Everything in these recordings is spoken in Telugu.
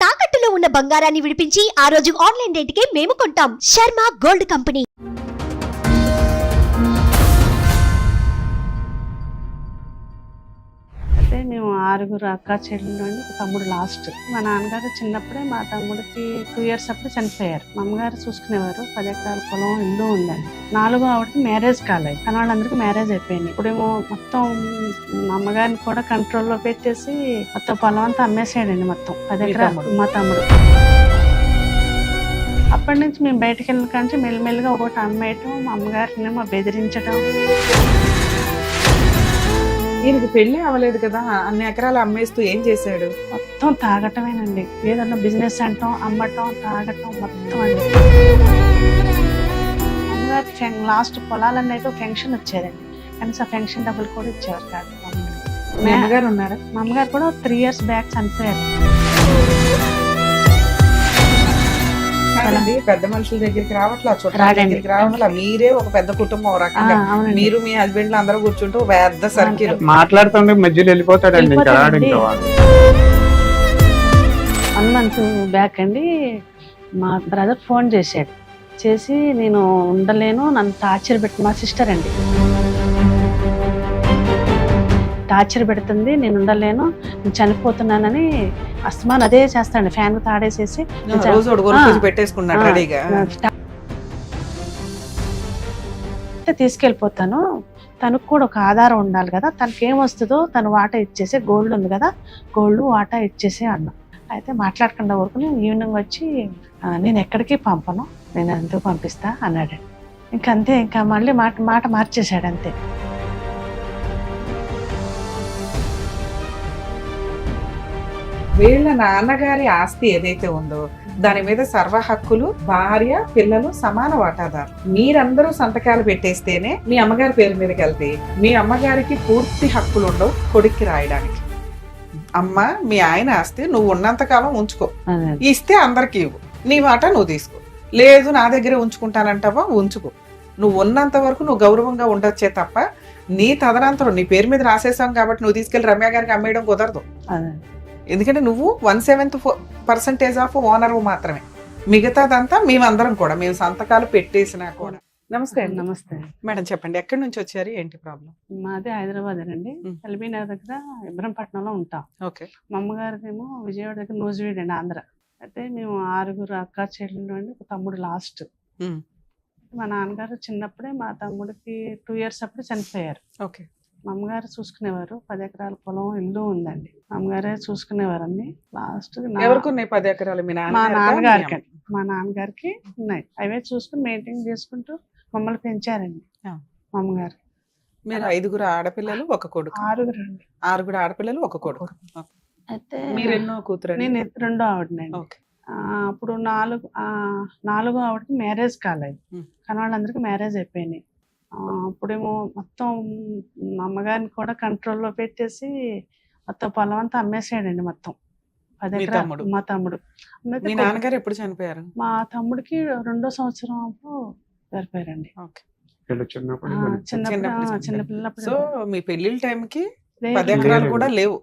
తాకట్టులో ఉన్న బంగారాన్ని విడిపించి ఆ రోజు ఆన్లైన్ రేటుకే మేము కొంటాం. Sharma gold company. అయితే మేము 6 అక్క చెల్లెలు అండి, ఒక తమ్ముడు లాస్ట్. మా నాన్నగారు చిన్నప్పుడే మా తమ్ముడికి 2 years అప్పుడు చనిపోయారు. మా అమ్మగారు చూసుకునేవారు. 10 ఎకరాల పొలం, ఇల్లు ఉందండి. 4వ ఆవిడకి మ్యారేజ్ కాలేదు, కానీ వాళ్ళందరికీ మ్యారేజ్ అయిపోయింది. ఇప్పుడేమో మొత్తం మా అమ్మగారిని కూడా కంట్రోల్లో పెట్టేసి మొత్తం పొలం అంతా అమ్మేసాడండి. మొత్తం 10 ఎకరాలు మా తమ్ముడు. అప్పటి నుంచి మేము బయటకు వెళ్ళిన కానీ మెల్లిమెల్లిగా ఒకటి అమ్మేయటం, మా అమ్మగారిని బెదిరించడం. ఈయనకి పెళ్లి అవ్వలేదు కదా, అన్ని ఎకరాలు అమ్మేస్తూ ఏం చేశాడు? మొత్తం తాగటమేనండి. ఏదన్నా బిజినెస్ అంటాం, అమ్మటం, తాగటం మొత్తం అండి. అమ్మగారు లాస్ట్ పొలాలన్నీ అయితే ఫెన్షన్ వచ్చేదండి, కనీసం ఫెన్షన్ డబ్బులు కూడా ఇచ్చేవారు కాదు. మీ అమ్మగారు ఉన్నారా? మా అమ్మగారు కూడా 3 years బ్యాక్ చనిపోయారు. పెద్ద మనుషుల దగ్గరికి రావట్లా, చుట్టాల దగ్గరికి రావట్లా, మీరే ఒక పెద్ద కుటుంబం రకంగా. మీరు మీ హస్బెండ్ అందరూ కూర్చుంటూ పెద్ద సర్కిల్ మాట్లాడుతుంటే మధ్యలో వెళ్ళిపోతాడండి. 1 month బ్యాక్ అండి మా బ్రదర్ ఫోన్ చేశాడు. చేసి నేను ఉండలేను, నన్ను టార్చర్ పెడుతుంది. మా సిస్టర్ అండి, టార్చర్ పెడుతుంది, నేను ఉండలేను, నేను చనిపోతున్నానని అస్తమాన్ అదే చేస్తాడు. ఫ్యాన్ తాడేసేసి తీసుకెళ్ళిపోతాను. తనకు కూడా ఒక ఆధారం ఉండాలి కదా, తనకి ఏమొస్తుందో తను వాటా ఇచ్చేసి, గోల్డ్ ఉంది కదా, గోల్డ్ వాటా ఇచ్చేసి అన్నా. అయితే మాట్లాడకుండా ఊరుకుని ఈవినింగ్ వచ్చి నేను ఎక్కడికి పంపను, నేను ఎందుకు పంపిస్తా అన్నాడు. ఇంకంతే, ఇంకా మళ్ళీ మాట మార్చేశాడు అంతే. వీళ్ళ నాన్నగారి ఆస్తి ఏదైతే ఉందో దాని మీద సర్వ హక్కులు భార్య, పిల్లలు సమాన వాటాదారు. మీరందరూ సంతకాలు పెట్టేస్తేనే మీ అమ్మగారి పేరు మీదకి వెళ్తే మీ అమ్మగారికి పూర్తి హక్కులు ఉండవు కొడుక్కి రాయడానికి. అమ్మ, మీ ఆయన ఆస్తి నువ్వు ఉన్నంతకాలం ఉంచుకో, ఇస్తే అందరికి ఇవ్వు, నీ మాట నువ్వు తీసుకో. లేదు నా దగ్గరే ఉంచుకుంటానంటావా, ఉంచుకో. నువ్వు ఉన్నంత వరకు నువ్వు గౌరవంగా ఉండొచ్చే తప్ప నీ తదనంతరం నీ పేరు మీద రాసేసాం కాబట్టి నువ్వు తీసుకెళ్లి రమ్య గారికి అమ్మేయడం కుదరదు. ఎందుకంటే నువ్వు 1/7% ఆఫ్ ఓనర్ మాత్రమే, మిగతాదంతా మేమందరం కూడా, మేము సంతకాలు పెట్టేసినా కూడా. నమస్తే. నమస్తే మేడం, చెప్పండి, ఎక్కడి నుంచి వచ్చారు, ఏంటి ప్రాబ్లం? మాది హైదరాబాద్ అండి, ఎల్బీనగర్ దగ్గర ఇబ్రహంపట్నంలో ఉంటాం. ఓకే. మా అమ్మగారిదేమో విజయవాడ దగ్గర నూజివీడు అండి, ఆంధ్ర. అయితే మేము 6 అక్క చెల్లెలు అండి, ఒక తమ్ముడు లాస్ట్. మా నాన్నగారు చిన్నప్పుడే మా తమ్ముడికి 2 years అప్పుడు చనిపోయారు. ఓకే. మా అమ్మగారు చూసుకునేవారు. 10 ఎకరాల పొలం, ఇల్లు ఉందండి. మా అమ్మగారే చూసుకునేవారు అన్ని. లాస్ట్ ఎవరికి ఉన్నాయి 10 ఎకరాలు? మా నాన్నగారికి. మా నాన్నగారికి ఉన్నాయి. అవే చూసుకుని మెయింటైన్ చేసుకుంటూ మమ్మల్ని పెంచారండి మా అమ్మగారు. మీరు 5 ఆడపిల్లలు, ఒక కొడుకు? 6 అండి. 6 ఆడపిల్లలు, ఒక కొడుకు. అయితే మీరు ఎన్నో కూతురు? నేను 2వ ఆవిడనండి. అప్పుడు 4వ ఆవిడకి మ్యారేజ్ కాలేదు, కానీ వాళ్ళందరికీ మ్యారేజ్ అయిపోయినాయి. అప్పుడేమో మొత్తం మా అమ్మగారిని కూడా కంట్రోల్లో పెట్టేసి మొత్తం పొలం అంతా అమ్మేసాడండి. మొత్తం 10 ఎకరాలు. మా తమ్ముడు. మీ నాన్నగారు ఎప్పుడు చనిపోయారు? మా తమ్ముడికి 2వ సంవత్సరం అప్పుడు చనిపోయారండి. చిన్నపిల్లప్పుడు. సో మీ పెళ్లి టైంకి 10 ఎకరాలు కూడా లేవు?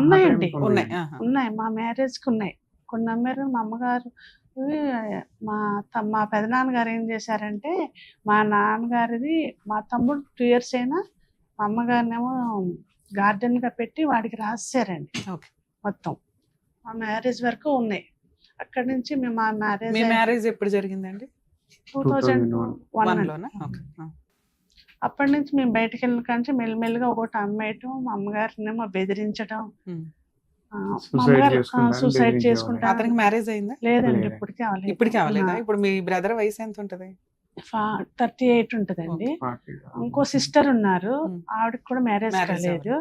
ఉన్నాయండి, ఉన్నాయి. మా మ్యారేజ్కి ఉన్నాయి, కొన్ని అమ్మారు. మా అమ్మగారు మా పెదనాన్నగారు ఏం చేశారంటే, మా నాన్నగారిది మా తమ్ముడు 2 years అయినా మా అమ్మగారినేమో గార్డెన్ గా పెట్టి వాడికి రాసారండి. మొత్తం మా మ్యారేజ్ వరకు ఉన్నాయి. అక్కడి నుంచి మేము మా మ్యారేజ్ ఎప్పుడు జరిగిందండి? 2001. అప్పటి నుంచి మేము బయటకు వెళ్ళిన కానీ మెల్లిమెల్లిగా ఒకటి అమ్మేయటం, మా అమ్మగారినేమో బెదిరించడం. సూసైడ్ చేసుకుంటా. అతనికి మ్యారేజ్ అయిందా? లేదండి, ఇప్పటికీ అవ్వలేదు. ఇప్పుడు మీ బ్రదర్ వయసు ఎంత ఉంటది? 38 ఉంటదండి. ఇంకో సిస్టర్ ఉన్నారు, ఆవిడకి కూడా మ్యారేజ్ కాలేదు.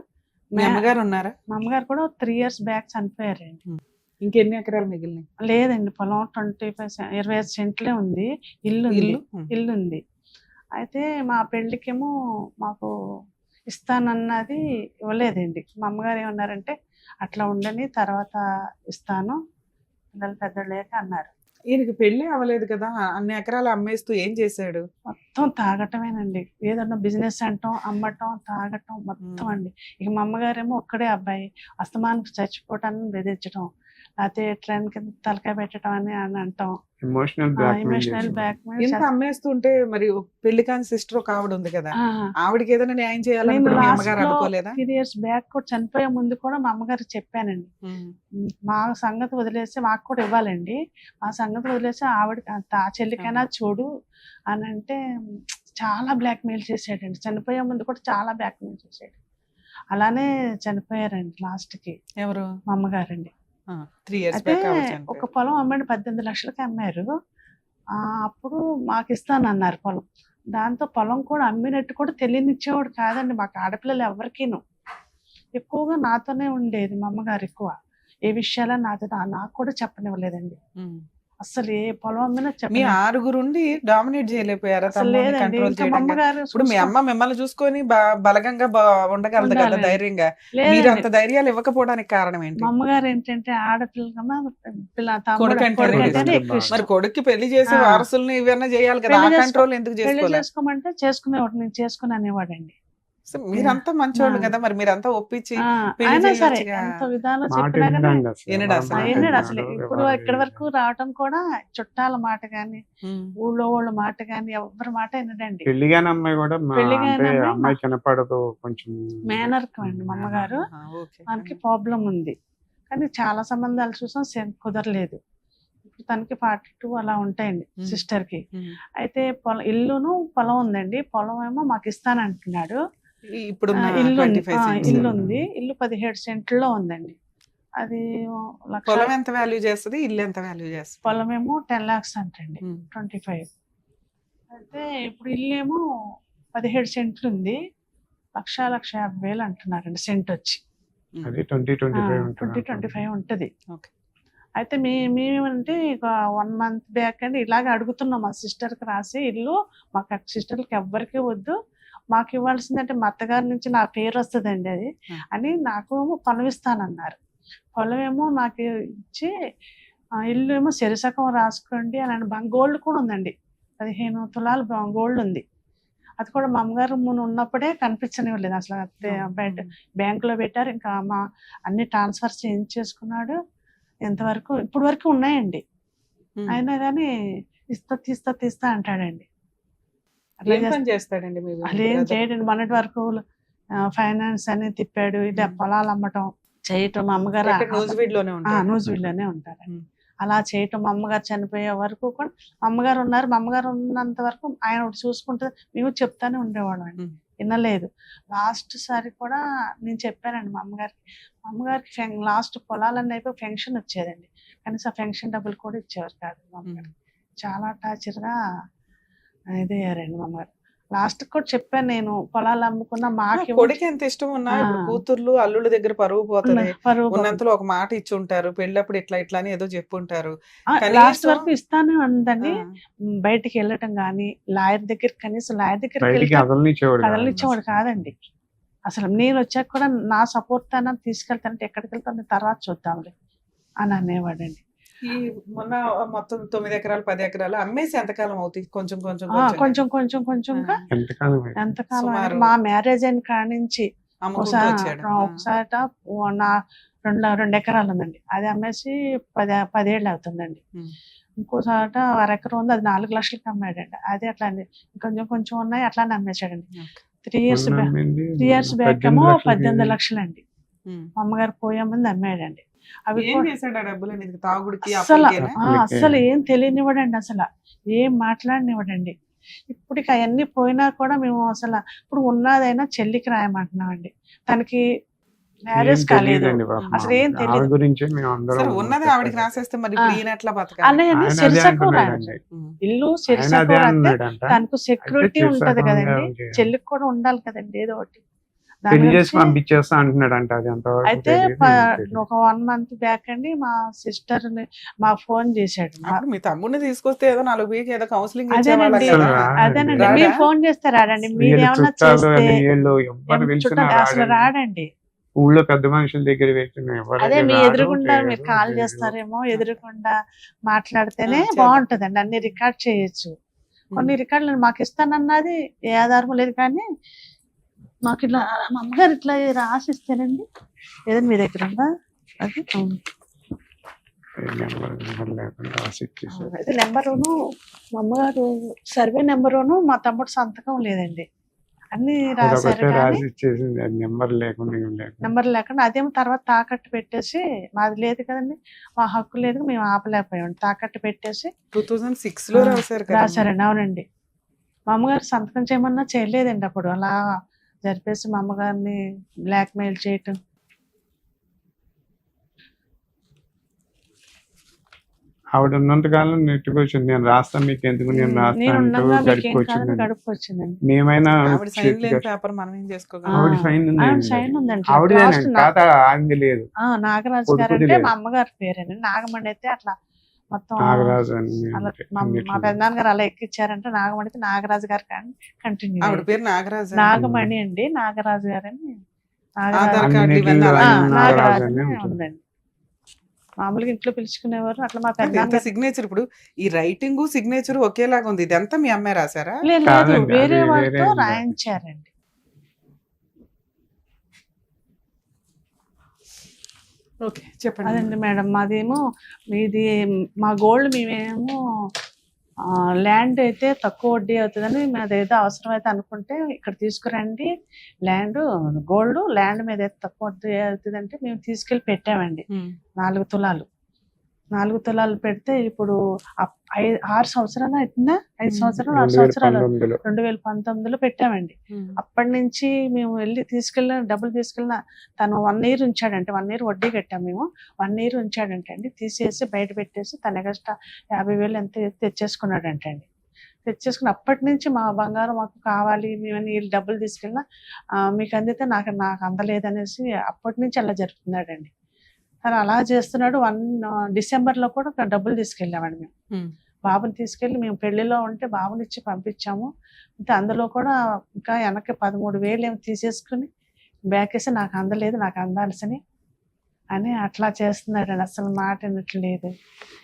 మీ అమ్మగారు ఉన్నారా? మా అమ్మగారు కూడా 3 years బ్యాక్ చనిపోయారండి. ఇంకెన్ని ఎకరాలు మిగిలినాయి? లేదండి, పొలం 25 సెంట్లే ఉంది. ఇల్లు ఉంది. అయితే మా పెళ్లికేమో మాకు ఇస్తానన్నది ఇవ్వలేదండి. మా అమ్మగారు ఏమన్నారంటే, అట్లా ఉండని, తర్వాత ఇస్తాను, పిల్లలు పెద్దలేక అన్నారు. ఈయనకి పెళ్లి అవ్వలేదు కదా, అన్ని ఎకరాలు అమ్మేస్తూ ఏం చేశాడు? మొత్తం తాగటమేనండి. ఏదన్నా బిజినెస్ అంటాం, అమ్మటం, తాగటం మొత్తం అండి. ఇక మా అమ్మగారేమో ఒక్కడే అబ్బాయి, అస్తమానికి చచ్చిపోవటాన్ని బెదిరించడం. లేకపోతే ట్రైన్ కింద తలకాయ పెట్టడం అని అంటాం. ఎమోషనల్ ఎమోషనల్ బ్లాక్ ఇంత అమ్మేస్తుంటే మరి పెళ్లి కాని సిస్టర్ ఒక ఆవిడ ఉంది కదా, ఆవిడకి ఏదైనా న్యాయం చేయాలని మీ అమ్మగారు అనుకోలేదా? 3 years బ్యాక్ కూడా చనిపోయే ముందు కూడా మా అమ్మగారు చెప్పానండి, మా సంగతి వదిలేసి మాకు కూడా ఇవ్వాలండి, మా సంగతి వదిలేసి ఆవిడ ఆ చెల్లికైనా చూడు అని అంటే చాలా బ్లాక్ మెయిల్ చేసాడండి. చనిపోయే ముందు కూడా చాలా బ్లాక్ మెయిల్ చేసాడు. అలానే చనిపోయారండి లాస్ట్ కి. ఎవరు? మా అమ్మగారండి. 3 years అయితే back ఒక పొలం అమ్మండి 18 లక్షలకి అమ్మారు. అప్పుడు మాకు ఇస్తానన్నారు పొలం. దాంతో పొలం కూడా అమ్మినట్టు కూడా తెలియనిచ్చేవాడు కాదండి మాకు, ఆడపిల్లలు ఎవరికీను. ఎక్కువగా నాతోనే ఉండేది మా అమ్మగారు. ఎక్కువ ఏ విషయాల నాకు కూడా చెప్పనివ్వలేదండి. అసలు ఏ పొలం అమ్మినా మీ చెప్పలేదు. 6 డామినేట్ చేయలేకపోయారా? అసలు లేదండి. కంట్రోల్ ఇంకా మా చేయడం. అమ్మగారు ఇప్పుడు మీ అమ్మ మిమ్మల్ని చూసుకొని బలగంగా ఉండగలదు కదా ఉండాలండి. ధైర్యంగా. మీరు లేదండి. అంత ధైర్యాలు ఇవ్వకపోవడానికి కారణం ఏంటి? మా అమ్మగారు ఏంటంటే ఆడపిల్లకన్నా కొడుకంటేనే కొడుకంటేనే ఇష్టం. ఎక్కువ మరి ఇష్టం. కొడుక్కి పెళ్లి చేసి ఆ. వారసుల్ని ఇవన్నీ చేయాలి కదా, పెళ్లి ఆ కంట్రోల్ ఎందుకు పెళ్లి చేసుకోలేదు? చేసుకోమంటే చేసుకునేవాడు, నేను చేసుకుని అనేవాడండి. సో మీరంతా మంచోళ్ళు ఆ. కదా, మరి మీరంతా ఒప్పించి పెళ్లి అయినా సరే చేయొచ్చుగా. ఎంత విధాలు మాట చెప్పినా కానీ వినడండి అసలు. వినడు అసలు. మాట అయినాడు వినడు, అసలు. ఇప్పుడు ఎవరు ఇక్కడి వరకు రావటం కూడా చుట్టాల మాట గాని, ఉమ్. ఊళ్ళో వాళ్ళ మాట గాని, ఎవరి మాట వినడండి. పెళ్లిగాని అమ్మాయి కూడా పెళ్లిగాని అంటే అమ్మాయి అమ్మాయి కనపడదు కొంచెం. మేనర్కం అండి మా అమ్మగారు. ఆహా, ఓకే. మనకి ప్రాబ్లం ఉంది కానీ చాలా సంబంధాలు చూసాం కుదరలేదు. ఇప్పుడు తనకి 42 అలా ఉంటాయండి సిస్టర్ కి. ఉమ్. అయితే ఇల్లును పొలం ఉందండి. పొలం ఏమో మాకు ఇస్తానంటున్నాడు. ఇప్పుడు ఇల్లు 25 cents. ఇల్లు ఉంది. ఇల్లు 17 సెంట్లో ఉందండి. అది పొలం ఎంత వాల్యూ చేస్తుంది, ఇల్లు ఎంత వాల్యూ చేస్తుంది? పొలం ఏమో 10 lakhs అంటండి. ఉమ్. 25. అయితే ఇప్పుడు ఇల్లు ఏమో 17 సెంట్లు ఉంది. 1,50,000 అంటున్నారండి సెంట్ వచ్చి. అది 20-25 ఉంటుంది. 20-25 ఉంటది. ఓకే. అయితే మేమేమంటే ఇక 1 month బ్యాక్ అండి ఇలాగ అడుగుతున్నాం మా సిస్టర్కి రాసి ఇల్లు మాకు సిస్టర్కి ఎవ్వరికి వద్దు, మాకు ఇవ్వాల్సిందంటే మా అత్తగారి నుంచి నా పేరు వస్తుందండి అది అని నాకు పొలం ఇస్తానన్నారు. పొలం ఏమో నాకు ఇచ్చి ఇల్లు ఏమో శరిసకం రాసుకోండి అని గోల్డ్ కూడా ఉందండి. 15 తులాలు గోల్డ్ ఉంది. అది కూడా మా అమ్మగారు ఉన్నప్పుడే కనిపించనివ్వలేదు అసలు. బయట బ్యాంకులో పెట్టారు. ఇంకా మా అన్ని ట్రాన్స్ఫర్ చేయించేసుకున్నాడు. ఎంతవరకు ఇప్పుడు వరకు ఉన్నాయండి. అయినా కానీ తీస్తా అంటాడండి. ఏం పని చేస్తాడండి మీరు? అలా ఏం చేయడండి. మొన్నటి వరకు ఫైనాన్స్ అని తిప్పాడు. ఇది పొలాలు అమ్మటం చేయటం. మా అమ్మగారు నూజివీడ్లోనే ఉంటారు. నూజివీడ్లోనే ఉంటారండి. అలా చేయటం. మా అమ్మగారు చనిపోయే వరకు కూడా మా అమ్మగారు ఉన్నారు. మా అమ్మగారు ఉన్నంత వరకు ఆయన ఒకటి చూసుకుంటే మేము చెప్తానే ఉండేవాళ్ళం అండి. వినలేదు. లాస్ట్ సారి కూడా నేను చెప్పానండి మా అమ్మగారికి లాస్ట్ పొలాలన్నీ అయిపోయి ఫెన్షన్ వచ్చేదండి. కనీసం ఫెన్షన్ డబ్బులు కూడా ఇచ్చేవారు కాదు మా అమ్మగారు. చాలా టార్చర్గా ఇదయ్యారండి మా అమ్మగారు. లాస్ట్ కూడా చెప్పాను నేను, పొలాలు అమ్ముకున్నా మాకు కొడుకు ఎంత ఇష్టం ఉన్నా ఇప్పుడు కూతుర్లు అల్లుళ్ళ దగ్గర పరువు పోతుంది. ఉన్నంతలో ఒక మాట ఇచ్చి ఉంటారు, పెళ్ళప్పుడు ఇట్లా అని ఏదో చెప్పుంటారు. లాస్ట్ వరకు ఇస్తానే ఉందండి. బయటికి వెళ్ళటం గానీ లాయర్ దగ్గర, కనీసం లాయర్ దగ్గరికి కదలనిచ్చేవాడు కాదండి. అసలు నేను వచ్చాక కూడా నా సపోర్ట్ అన్న తీసుకెళ్తానంటే ఎక్కడికి వెళ్తాను తర్వాత చూద్దాంలే అని అనేవాడండి. ఈ మొన్న మొత్తం 9 ఎకరాలు 10 ఎకరాలు అమ్మేసి ఎంతకాలం అవుతుంది? కొంచెంగా ఎంతకాలం మా మ్యారేజ్ అయిన కాడ నుంచి ఒకసారి 2 ఎకరాలు ఉందండి, అది అమ్మేసి 10 ఏళ్ళు అవుతుందండి. ఇంకోసాట 1 ఎకరం ఉంది, అది 4 లక్షలకి అమ్మాడండి. అది అట్లా కొంచెం ఉన్నాయి అట్లానే అమ్మేశాడండి. 3 years బ్యాక్ ఏమో 18 లక్షలండి. మా అమ్మగారు పోయే ముందు అమ్మాడండి. అవి అసలు ఏం తెలియనివ్వడండి, అసలు ఏం మాట్లాడనివ్వడండి. ఇప్పుడు అవన్నీ పోయినా కూడా మేము అసలు ఇప్పుడు ఉన్నదైనా చెల్లికి రాయమంటున్నామండి. తనకి మ్యారేజ్ కాలేదు, అసలు ఏం తెలియదు. ఉన్నది ఆవిడకి రాసేస్తే మరి అన్నయ్య శిరసకు ఇల్లు శిరసకు తనకు సెక్యూరిటీ ఉంటది కదండి, చెల్లికి కూడా ఉండాలి కదండి ఏదో ఒకటి. పంపించేస్తా అంటున్నాడు అంట. అయితే ఒక 1 month బ్యాక్ అండి మా సిస్టర్ మా ఫోన్ చేశాడు. మీ తమ్ముడిని తీసుకొస్తే ఏదో 4 వీక్ ఏదో కౌన్సిలింగ్ అదేనండి, మీరు ఫోన్ చేస్తే రాడండి, మీరు ఏమన్నా చేస్తే అసలు రాడండి. ఊళ్ళో పెద్ద మనుషుల దగ్గర అదే మీ ఎదురుగుండా మీరు కాల్ చేస్తారేమో, ఎదురుగుండా మాట్లాడితేనే బాగుంటదండి, అన్ని రికార్డ్ చేయొచ్చు. కొన్ని రికార్డులు మాకు ఇస్తానన్నది ఏ ఆధారం లేదు, కానీ మాకు ఇట్లా మా అమ్మగారు ఇట్లా రాసిస్తేనండి. ఏదైనా మీ దగ్గర ఉందా? అది నెంబర్ లేకుండా రాసి ఇచ్చేసారు. అయితే నెంబరును మా అమ్మగారు సర్వే నెంబరును మా తమ్ముడు సంతకం లేదండి, అన్ని రాశారు అదొకటే కానీ రాసి ఇచ్చేసింది, అది నెంబర్ లేకుండా ఏం లేకుండా. నెంబర్ లేకుండా అదేమో తర్వాత తాకట్టు పెట్టేసి, మాది లేదు కదండి, మా హక్కు లేదు, మేము ఆపలేకపోయాం, తాకట్టు పెట్టేసి 2006 లో రాశారు కదా. రాశారండి. అవునండి, మా అమ్మగారు సంతకం చేయమన్నా చేయలేదండి, అప్పుడు అలా జరిపేసి మా అమ్మగారిని బ్లాక్ మెయిల్ చేయటం. ఆవిడ ఉన్నంత కాలం నెట్టుకు వచ్చింది, నేను రాస్తాను మీకు ఎందుకు, నేను నేను రాస్తాను ఉండగా మీకేం కాదని గడిపొచ్చిందండి. గడుపు వచ్చిందండి. మేమైనా ఆవిడ సైన్ లేని పేపర్ మనం ఏం చేసుకోగలం. ఆవిడ సైన్ ఉంది, ఆవిడ సైన్ ఉందండి. ఆవిడదేనండి, లాస్ట్ ఖాతా ఆంది లేదు, నాగరాజు గారు కొడుకుది అంటే లేదు. మా అమ్మగారి పేరండి. నాగమణి అయితే అట్లా మొత్తం నాగరాజు అని అలా అంటే మా అన్నిట్లో. పెద్దనాన్న గారు అలా ఎక్కిచ్చారంటే నాగమణి అయితే నాగరాజు గారు కానీ కంటిన్యూ. ఆవిడ పేరు నాగరాజు. నాగమణి అండి, నాగరాజు గారని ఆధార్ నాగరాజు కార్డు ఇవన్నీ అన్నిట్లో అలాగే ఆయన ఉన్నాయి. నాగరాజు నాగరాజు అని అని ఉంటుంది. ఉందండి. మామూలుగా ఇంట్లో పిలుచుకునేవారు అట్లా. మా ఎంత పెద్దనాన్న సిగ్నేచర్ ఇప్పుడు ఈ రైటింగ్ సిగ్నేచర్ ఒకేలాగా ఉంది. ఇదంతా మీ అమ్మాయి రాశారా? లేదు కాదండి, వేరే అది వాళ్ళతో వేరే ఉంది. రాయించారండి. ఓకే చెప్పండి. అదండి మేడం, మాదేమో మీది మా గోల్డ్ మేమేమో ల్యాండ్ అయితే తక్కువ వడ్డీ అవుతుందని అదేదో అవసరం అయితే అనుకుంటే ఇక్కడ తీసుకురండి ల్యాండ్, గోల్డ్ ల్యాండ్ మీద అయితే తక్కువ వడ్డీ అవుతుందంటే మేము తీసుకెళ్ళి పెట్టామండి. 4 తులాలు 4 తులాలు పెడితే ఇప్పుడు 6 సంవత్సరాలు అవుతుందా, 5 సంవత్సరాలు 6 సంవత్సరాలు 2019లో 2019లో పెట్టామండి. అప్పటి నుంచి మేము డబ్బులు తీసుకెళ్ళిన తను 1 ఇయర్ ఉంచాడంటే, 1 ఇయర్ వడ్డీ కట్టాము మేము, 1 ఇయర్ ఉంచాడంటే అండి, తీసేసి బయట పెట్టేసి తన ఎగస్ట్రా 50,000 ఎంత తెచ్చేసుకున్నాడంటే అండి. తెచ్చేసుకుని అప్పటి నుంచి మా బంగారం మాకు కావాలి, మేము వీళ్ళు డబ్బులు తీసుకెళ్ళినా మీకు అందితే నాకు అందలేదనేసి అప్పటి నుంచి అలా జరుపుతున్నాడండి. తను అలా చేస్తున్నాడు. డిసెంబర్లో కూడా డబ్బులు తీసుకెళ్ళామండి మేము. బాబుని తీసుకెళ్ళి మేము పెళ్లిలో ఉంటే బాబుని ఇచ్చి పంపించాము. అంటే అందులో కూడా ఇంకా వెనక్కి 13,000 ఏమో తీసేసుకుని బ్యాక్ వేసి నాకు అందలేదు, నాకు అందాల్సిన అని అట్లా చేస్తున్నాడండి. అసలు మాట వినట్లేదు.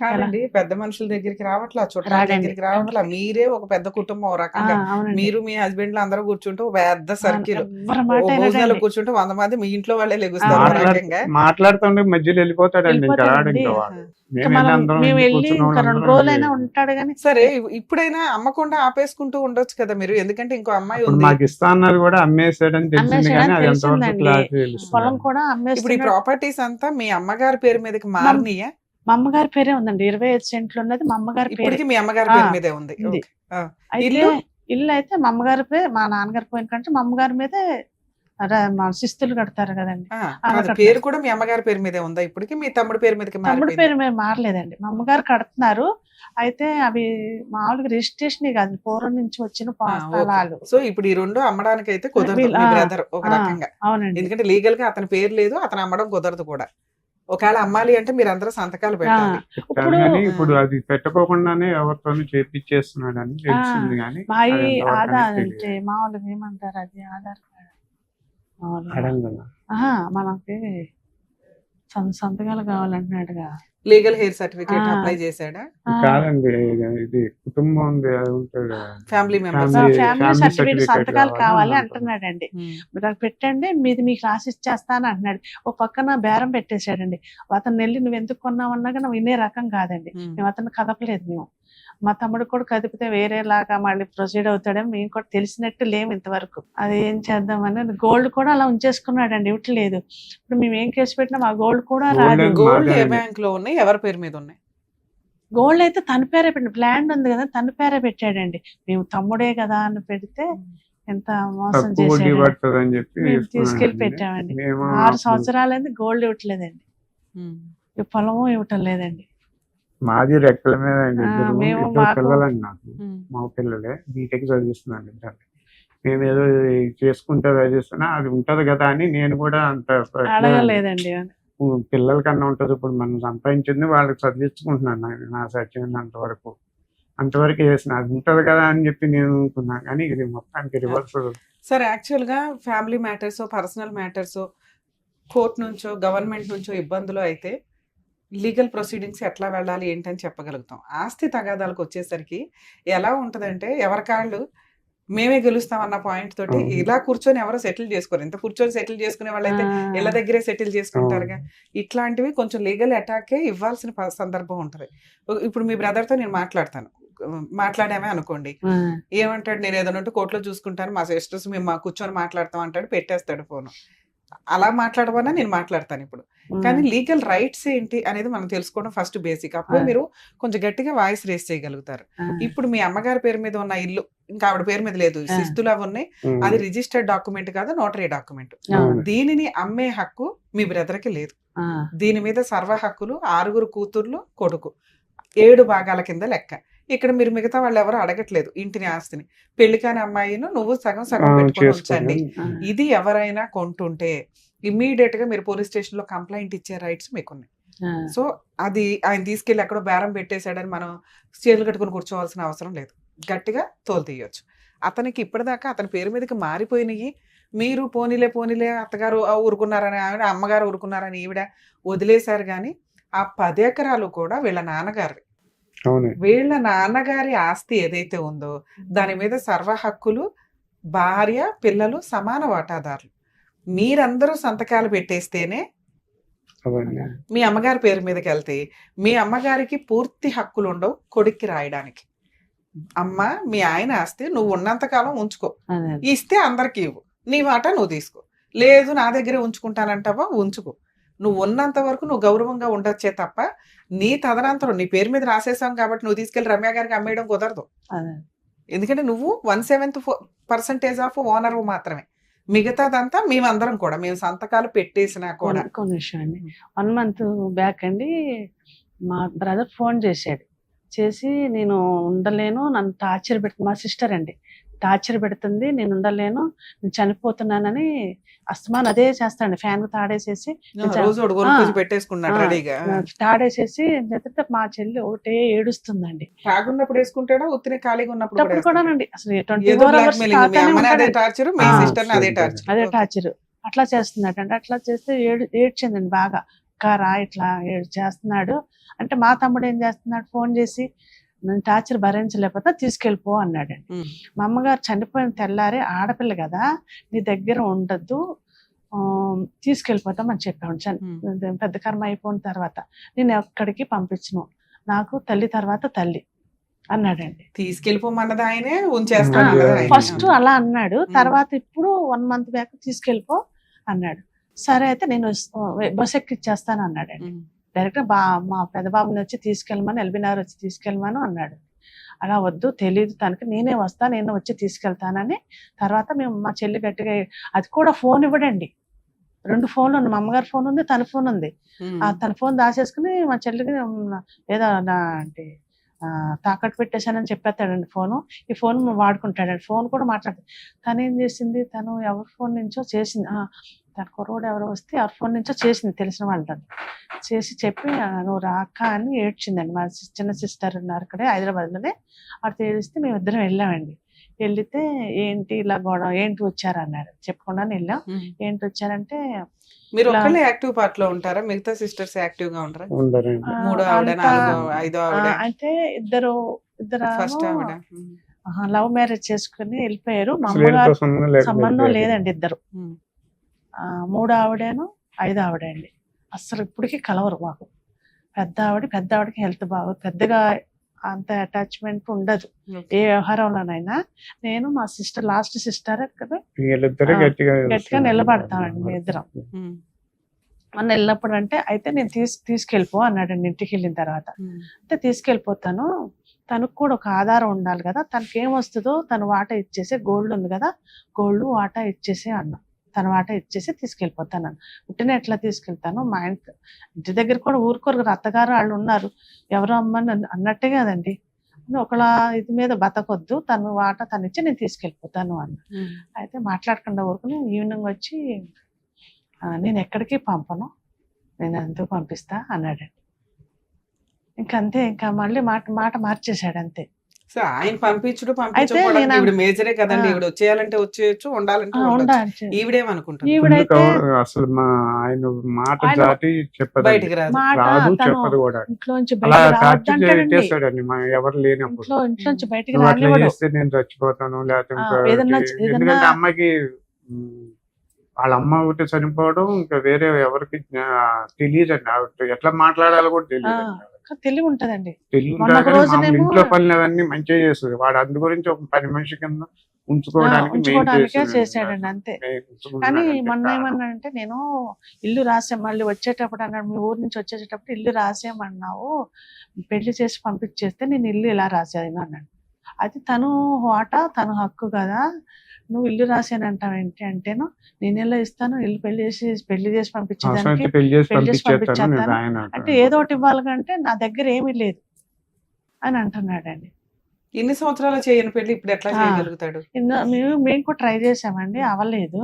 కాదండి, పెద్ద మనుషుల దగ్గరికి రావట్లా, చుట్టాల రాడండి. దగ్గరికి రావట్లా. మీరే ఒక పెద్ద కుటుంబం ఒక రకంగా. అవునండి, మీరు మీ హస్బెండ్ అందరూ కూర్చుంటే ఒక పెద్ద సర్కిల్, ఎవ్వరి మాట భోజనాలు వినడండి. కూర్చుంటే 100 మంది మీ ఇంట్లో వాళ్ళే లెగుస్తారు ఒక రకంగా. మాట్లాడుతుండే మధ్యలో వెళ్ళిపోతాడండి, ఇంకా రాడు వెళ్ళిపోతాడండి. ఇంకా వాడు. ఇంకా మేము మేము వెళ్ళి కూర్చున్న ఇంకా 2 వాళ్ళందరం రోజులైనా ఉంటాడు కానీ సరే, ఇప్పుడైనా అమ్మకుండా ఆపేసుకుంటూ ఉండొచ్చు కదా మీరు, ఎందుకంటే ఇంకో అమ్మాయి ఇప్పుడు ఉంది. మాకు ఇస్తా అన్నది కూడా అమ్మేసాడని తెలిసింది, అమ్మేసాడని కానీ అది ఎంతవరకు తెలిసిందండి. క్లారిటీ పొలం తెలుస్తుంది. కూడా ఇప్పుడు ఈ అమ్మేస్తున్నాడు. ప్రాపర్టీస్ అంతా మీ అమ్మగారి పేరు మీదకి మారినాయా? మా అమ్మగారి పేరే ఉందండి, 25 సెంట్లు ఉన్నది మా అమ్మగారి పేరు. ఇప్పటికి మీ అమ్మగారి పేరు మీదే ఉంది. ఉంది. ఓకే. ఆ. అయితే ఇల్లు? ఇల్లు అయితే మా అమ్మగారి పేరు, మా నాన్నగారి పోయిన కంటే మా అమ్మగారి మీదే మా శిస్తులు కడతారు కదండి, ఆ, అలా అది పేరు కూడా మీ అమ్మగారి పేరు మీదే ఉందా ఇప్పటికి? మీ తమ్ముడి పేరు మీదకి తమ్ముడి మారిపోయిందా? పేరు మీద మారలేదండి, మా అమ్మగారు కడుతున్నారు. అయితే అవి మామూలుగా రిజిస్ట్రేషన్ కాదు, పూర్వం నుంచి వచ్చిన స్థలాలు. సో ఇప్పుడు ఈ 2 అమ్మడానికి అయితే కుదరదు వీళ్ళు- మీ ఆ, బ్రదర్ ఒక రకంగా, అవునండి. ఎందుకంటే లీగల్ గా అతని పేరు లేదు, అతను అమ్మడం కుదరదు కూడా. ఒకవేళ అమ్మాలి అంటే మీరు అందరూ సంతకాలు పెట్టాలి. చెప్తాను కానీ ఇప్పుడు అది పెట్టుకోకుండానే ఎవరితోనూ చేపించేస్తున్నాడు అని తెలిసింది, కానీ మా అది ఎంతవరకు ఆధార్ అనేది అంటే మామూలుగా ఏమంటారు, అది ఆధార్ కార్డు మామూలుగా. అడగల. మనకి సంతకాలు కావాలంటున్నాడుగా. లీగల్ హెయిర్ సర్టిఫికేట్ ఆ. అప్లై చేశాడా? కాదండి, ఇది కుటుంబం ఉంది, అది ఉంటుంది కదా. Family members. Family family certificate certificate సంతకాలు కావాలి కావాలి అంటున్నాడు. అంటున్నాడండి. మీరు అది పెట్టండి, మీది మీకు రాసి ఇచ్చేస్తాను అంటున్నాడు. ఒక పక్కన బేరం పెట్టేశాడండి. అతను వెళ్ళి నువ్వు ఎందుకు కొన్నావన్నాగా నువ్వు వినే రకం కాదండి. మేము అతను కదపలేదు. మేము మా తమ్ముడు కూడా కదిపితే వేరేలాగా మళ్ళీ ప్రొసీడ్ అవుతాడని మేము కూడా తెలిసినట్టు లేము ఇంతవరకు. అది ఏం చేద్దామని గోల్డ్ కూడా అలా ఉంచేసుకున్నాడండి, ఇవ్వట్లేదు. ఇప్పుడు మేము ఏం కేసు పెట్టినా మా గోల్డ్ కూడా Gold రాదు. and- గోల్డ్ ఏ మాదే. బ్యాంక్ లో ఉన్నాయి, ఎవరి పేరు మీద ఉన్నాయి? గోల్డ్ అయితే తన పేరే పెట్టి, ల్యాండ్ ఉంది కదా తన పేరే పెట్టాడండి. మేము తమ్ముడే కదా అని పెడితే ఎంత మోసం తక్కువ వడ్డీ చేశాడు. పడుతుంది అని చెప్పి మేము తీసుకెళ్లి తీసుకున్నాడండి. పెట్టామండి. మేము 6 సంవత్సరాలైంది గోల్డ్ ఇవ్వట్లేదండి, ఈ పొలము ఇవ్వటం లేదండి. మాది రెక్కల మీద అండి, మేము ఇద్దరు మాకు- పిల్లలండి నాకు, మా పిల్లలే బీటెక్ చదివిస్తున్నాను ఇద్దరు. మేము ఏదో చేసుకుంటే చదివిస్తున్నా, అది ఉంటది కదా అని నేను కూడా అంత అడగలేదండి. పిల్లల కన్నా ఉంటది, ఇప్పుడు మనం సంపాదించింది వాళ్ళకి చదివించుకుంటున్నాను నా సచ్చినంత వరకు, అంతవరకు చేసిన అది ఉంటది కదా అని చెప్పి నేను అనుకున్నాను, కానీ ఇది మొత్తానికి రివర్స్. సరే, యాక్చువల్ గా family matters, personal matters, court నుంచో గవర్నమెంట్ నుంచో ఇబ్బందులు అయితే లీగల్ ప్రొసీడింగ్స్ ఎట్లా వెళ్ళాలి ఏంటని చెప్పగలుగుతాం. ఆస్తి తగాదాలకు వచ్చేసరికి ఎలా ఉంటుందంటే ఎవరికాళ్ళు మేమే గెలుస్తాం అన్న పాయింట్ తోటి అవును. ఇలా కూర్చొని ఎవరో సెటిల్ చేసుకోరు. ఇంత కూర్చొని సెటిల్ చేసుకునే వాళ్ళైతే ఇళ్ళ దగ్గరే సెటిల్ చేసుకుంటారుగా. ఇట్లాంటివి కొంచెం లీగల్ అటాకే ఇవ్వాల్సిన సందర్భం ఉంటది. ఇప్పుడు మీ బ్రదర్ తో నేను మాట్లాడతాను, మాట్లాడామే అనుకోండి, ఏమంటాడు, నేను ఏదైనా ఉంటే కోర్టులో చూసుకుంటాను, మా సిస్టర్స్ మేము మా కూర్చొని మాట్లాడతాం అంటాడు, పెట్టేస్తాడు ఫోన్. అలా మాట్లాడమన్నా నేను మాట్లాడతాను ఇప్పుడు. కానీ లీగల్ రైట్స్ ఏంటి అనేది మనం తెలుసుకోవడం ఫస్ట్ బేసిక్. అప్పుడు మీరు కొంచెం గట్టిగా వాయిస్ రేస్ చేయగలుగుతారు. ఇప్పుడు మీ అమ్మగారి పేరు మీద ఉన్న ఇల్లు ఇంకా ఆవిడ పేరు మీద లేదు, శిస్తులు అవి ఉన్నాయి, అది రిజిస్టర్డ్ డాక్యుమెంట్ కాదు, నోటరీ డాక్యుమెంట్. దీనిని అమ్మే హక్కు మీ బ్రదర్ కి లేదు. దీని మీద సర్వ హక్కులు 6 కూతుర్లు కొడుకు 7 భాగాల కింద లెక్క. ఇక్కడ మీరు మిగతా వాళ్ళు ఎవరు అడగట్లేదు ఇంటిని, ఆస్తిని. పెళ్లి కాని అమ్మాయిను నువ్వు సగం సగం పెట్టుకొని ఉంచండి. ఇది ఎవరైనా కొంటుంటే ఇమ్మీడియట్ గా మీరు పోలీస్ స్టేషన్ లో కంప్లైంట్ ఇచ్చే రైట్స్ మీకున్నాయి. సో అది ఆయన తీసుకెళ్లి ఎక్కడో బేరం పెట్టేశాడని మనం చేతులు కట్టుకుని కూర్చోవాల్సిన అవసరం లేదు. గట్టిగా తోలు తీయొచ్చు. అతనికి ఇప్పటిదాకా అతని పేరు మీదకి మారిపోయినాయి. మీరు పోనీలే అత్తగారు ఊరుకున్నారని ఆవిడ, అమ్మగారు ఊరుకున్నారని ఈవిడ వదిలేశారు. కానీ ఆ 10 ఎకరాలు కూడా వీళ్ళ నాన్నగారు, వీళ్ళ నాన్నగారి ఆస్తి ఏదైతే ఉందో దాని మీద సర్వ హక్కులు భార్య పిల్లలు సమాన వాటాదారులు. మీరందరూ సంతకాలు పెట్టేస్తేనే మీ అమ్మగారి పేరు మీదకి వెళ్తే మీ అమ్మగారికి పూర్తి హక్కులు ఉండవు కొడుక్కి రాయడానికి. అమ్మ మీ ఆయన ఆస్తి నువ్వు ఉన్నంతకాలం ఉంచుకో, ఇస్తే అందరికి ఇవ్వు, నీ వాటా నువ్వు తీసుకో. లేదు నా దగ్గరే ఉంచుకుంటానంటావా, ఉంచుకో. నువ్వు ఉన్నంత వరకు నువ్వు గౌరవంగా ఉండొచ్చే తప్ప నీ తదనంతరం నీ పేరు మీద రాసేసాం కాబట్టి నువ్వు తీసుకెళ్లి రమ్య గారికి అమ్మేయడం కుదరదు. ఎందుకంటే నువ్వు 1/7% ఆఫ్ ఓనర్ మాత్రమే. మిగతాదంతా మేమందరం కూడా మేము సంతకాలు పెట్టేసినా కూడా. కొన్ని విషయం అండి, 1 month బ్యాక్ అండి మా బ్రదర్ ఫోన్ చేసి నేను ఉండలేను, నన్ను టార్చర్ పెడుతుంది, మా సిస్టర్ అండి టార్చర్ పెడుతుంది, నేను ఉండలేను, నేను చనిపోతున్నానని అస్తమాన్ అదే చేస్తాండి. ఫ్యాన్ తాడేసేసి తాడేసేసి మా చెల్లి ఒకటే ఏడుస్తుందండి. తాగున్నప్పుడు వేసుకుంటాడా, ఉత్తినే ఖాళీగా ఉన్నప్పుడు కూడానండి. అసలు 24 hours అదే టార్చర్ అట్లా చేస్తున్నాడు అండి. అట్లా చేస్తే ఏడ్చిందండి బాగా. కారా ఇట్లా చేస్తున్నాడు అంటే మా తమ్ముడు ఏం చేస్తున్నాడు, ఫోన్ చేసి నేను టార్చర్ భరించలేకపోతే తీసుకెళ్ళిపో అన్నాడండి. మా అమ్మగారు చనిపోయిన తెల్లారే ఆడపిల్ల కదా, నీ దగ్గర ఉండద్దు, తీసుకెళ్ళిపోతామని చెప్పాను. పెద్ద కర్మ అయిపోయిన తర్వాత నేను ఎక్కడికి పంపించను, నాకు తల్లి తర్వాత తల్లి అన్నాడండి. తీసుకెళ్ళిపోమన్నది ఆయనే, ఉంచేస్తాను ఫస్ట్ అలా అన్నాడు. తర్వాత ఇప్పుడు 1 month బ్యాక్ తీసుకెళ్ళిపో అన్నాడు. సరే అయితే నేను బస్ ఎక్కిచ్చేస్తాను అన్నాడండి. డైరెక్ట్ మా పెద్ద బాబుని వచ్చి తీసుకెళ్ళమని, ఎల్బీనగర్ వచ్చి తీసుకెళ్ళమని అన్నాడు. అలా వద్దు, తెలియదు తనకి, నేనే వస్తా, నేను వచ్చి తీసుకెళ్తానని. తర్వాత మేము మా చెల్లి గట్టిగా, అది కూడా ఫోన్ ఇవ్వడండి. 2 ఫోన్లు ఉన్నాయి, మా అమ్మగారి ఫోన్ ఉంది, తన ఫోన్ ఉంది. తన ఫోన్ దాచేసుకుని మా చెల్లికి ఏదో అంటే తాకట్టు పెట్టేశానని చెప్పేస్తాడండి ఫోను. ఈ ఫోన్ వాడుకుంటాడండి, ఫోన్ కూడా మాట్లాడుతుంది. తను ఏం చేసింది, తను ఎవరి ఫోన్ నుంచో చేసింది, తన కుర్రోడు ఎవరో వస్తే ఎవరి ఫోన్ నుంచో చేసింది, తెలిసిన వాళ్ళని చేసి చెప్పి నువ్వు రాక అని ఏడ్చిందండి. మా చిన్న సిస్టర్ ఉన్నారు అక్కడే హైదరాబాద్లోనే. అక్కడ తెలిస్తే మేము ఇద్దరం వెళ్ళామండి. వెళ్తే ఏంటి ఇలా గొడవ, ఏంటి వచ్చారు అన్నారు. చెప్పకుండా వెళ్ళాం. ఏంటి వచ్చారంటే, మీరు ఒక్కళ్ళే యాక్టివ్ పార్ట్ లో ఉంటారా, మిగతా సిస్టర్స్ యాక్టివ్ గా ఉంటారా? అంటే ఇద్దరు లవ్ మ్యారేజ్ చేసుకుని వెళ్ళిపోయారు. మా అమ్మగారు సంబంధం లేదండి. ఇద్దరు, 3 ఆవిడను 5 ఆవిడ అండి. అసలు ఇప్పటికీ కలవరు మాకు. పెద్ద ఆవిడకి హెల్త్ బాగోదు, పెద్దగా అంత అటాచ్మెంట్ ఉండదు ఏ వ్యవహారంలోనైనా. నేను మా సిస్టర్, లాస్ట్ సిస్టర్ కదా, గట్టిగా నిలబడతామండి మీ ఇద్దరం. మొన్న వెళ్ళినప్పుడు అంటే అయితే నేను తీసుకెళ్ళిపో అన్నాడండి. ఇంటికి వెళ్ళిన తర్వాత అంటే తీసుకెళ్ళిపోతాను, తనకు కూడా ఒక ఆధారం ఉండాలి కదా, తనకి ఏమొస్తుందో తను వాటా ఇచ్చేసి, గోల్డ్ ఉంది కదా, గోల్డ్ వాటా ఇచ్చేసి అన్నా. తన వాటా ఇచ్చేసి తీసుకెళ్ళిపోతాను. పుట్టిన ఎట్లా తీసుకెళ్తాను, మా ఇంటి దగ్గర కూడా ఊరుకోరు, అత్తగారు వాళ్ళు ఉన్నారు, ఎవరు అమ్మని అన్నట్టే కదండి. ఒకళ్ళ ఇది మీద బతకొద్దు, తను వాటా తను ఇచ్చి నేను తీసుకెళ్ళిపోతాను అన్న. అయితే మాట్లాడకుండా ఊరుకుని ఈవినింగ్ వచ్చి నేను ఎక్కడికి పంపను, నేను ఎందుకు పంపిస్తా అన్నాడండి. ఇంకంతే, ఇంకా మళ్ళీ మాట మార్చేశాడు అంతే. సో ఆయన పంపించకపోవడం నేను ఈవిడ మేజరే కదండి. ఆ. ఈవిడ వచ్చేయాలంటే వచ్చేయచ్చు, ఉండాలంటే ఉండొచ్చు. ఉండాలి. ఈవిడేమనుకుంటుంది? ఈవిడైతే అసలు మా ఆయన మాట ఆయన దాటి చెప్పదు, బయటికి రాదు. మాట రాదు, తను చెప్పదు కూడా. ఇంట్లోంచి అలా బయటికి టార్చర్ రావద్దంటాడండి. చేస్తాడండి మా ఎవరు లేనప్పుడు. ఇంట్లోంచి బయటికి నువ్వు అట్లా రానివ్వడు. చేస్తే నేను చచ్చిపోతాను, లేకపోతే ఆ, ఇంకోటి. ఏదన్నా ఎందుకంటే అమ్మాయికి వాళ్ళ అమ్మ ఒకటి చనిపోవడం ఇంకా వేరే ఎవరికి తెలియదండి. ఆవిడ ఎట్లా మాట్లాడాలో కూడా తెలియదు. తెలివి ఉంటదండి. తెలియదు మొన్న ఒక కానీ రోజునేమో- మామూలు ఇంట్లో పనులు అవన్నీ మంచిగా చేస్తుంది. వాడు అందు గురించి ఒక 10 మనిషి కింద ఉంచుకోవడానికే చేశాడండి అంతే. కానీ మొన్న ఉంచుకోవడానికి ఏమన్నానంటే, నేను ఇల్లు రాసాం, మళ్ళీ వచ్చేటప్పుడు అన్నాడు, మీ ఊరు నుంచి వచ్చేటప్పుడు ఇల్లు రాసేయమన్నావు, పెళ్లి చేసి పంపించేస్తే నేను ఇల్లు ఇలా రాసాను అన్నాడు. అది తను తను హక్కు కదా, నువ్వు ఇల్లు రాసానంటావు ఏంటి అంటేను, నేను ఎలా ఇస్తాను, ఇల్లు పెళ్లి చేసి పంపించేదానికి పెళ్లి చేసి పెళ్లి చేసి పంపించేస్తాను నేను పంపించేస్తాను. రాయను అంటే ఏదో ఒకటి ఇవ్వాలి కంటే నా దగ్గర ఏమీ లేదు అని అంటున్నాడండి. ఇన్ని సంవత్సరాలు చేయని పెళ్లి ఇప్పుడు ఎట్లా ఆ. చేయగలుగుతాడు? మేము కూడా ట్రై చేసామండి, అవ్వలేదు.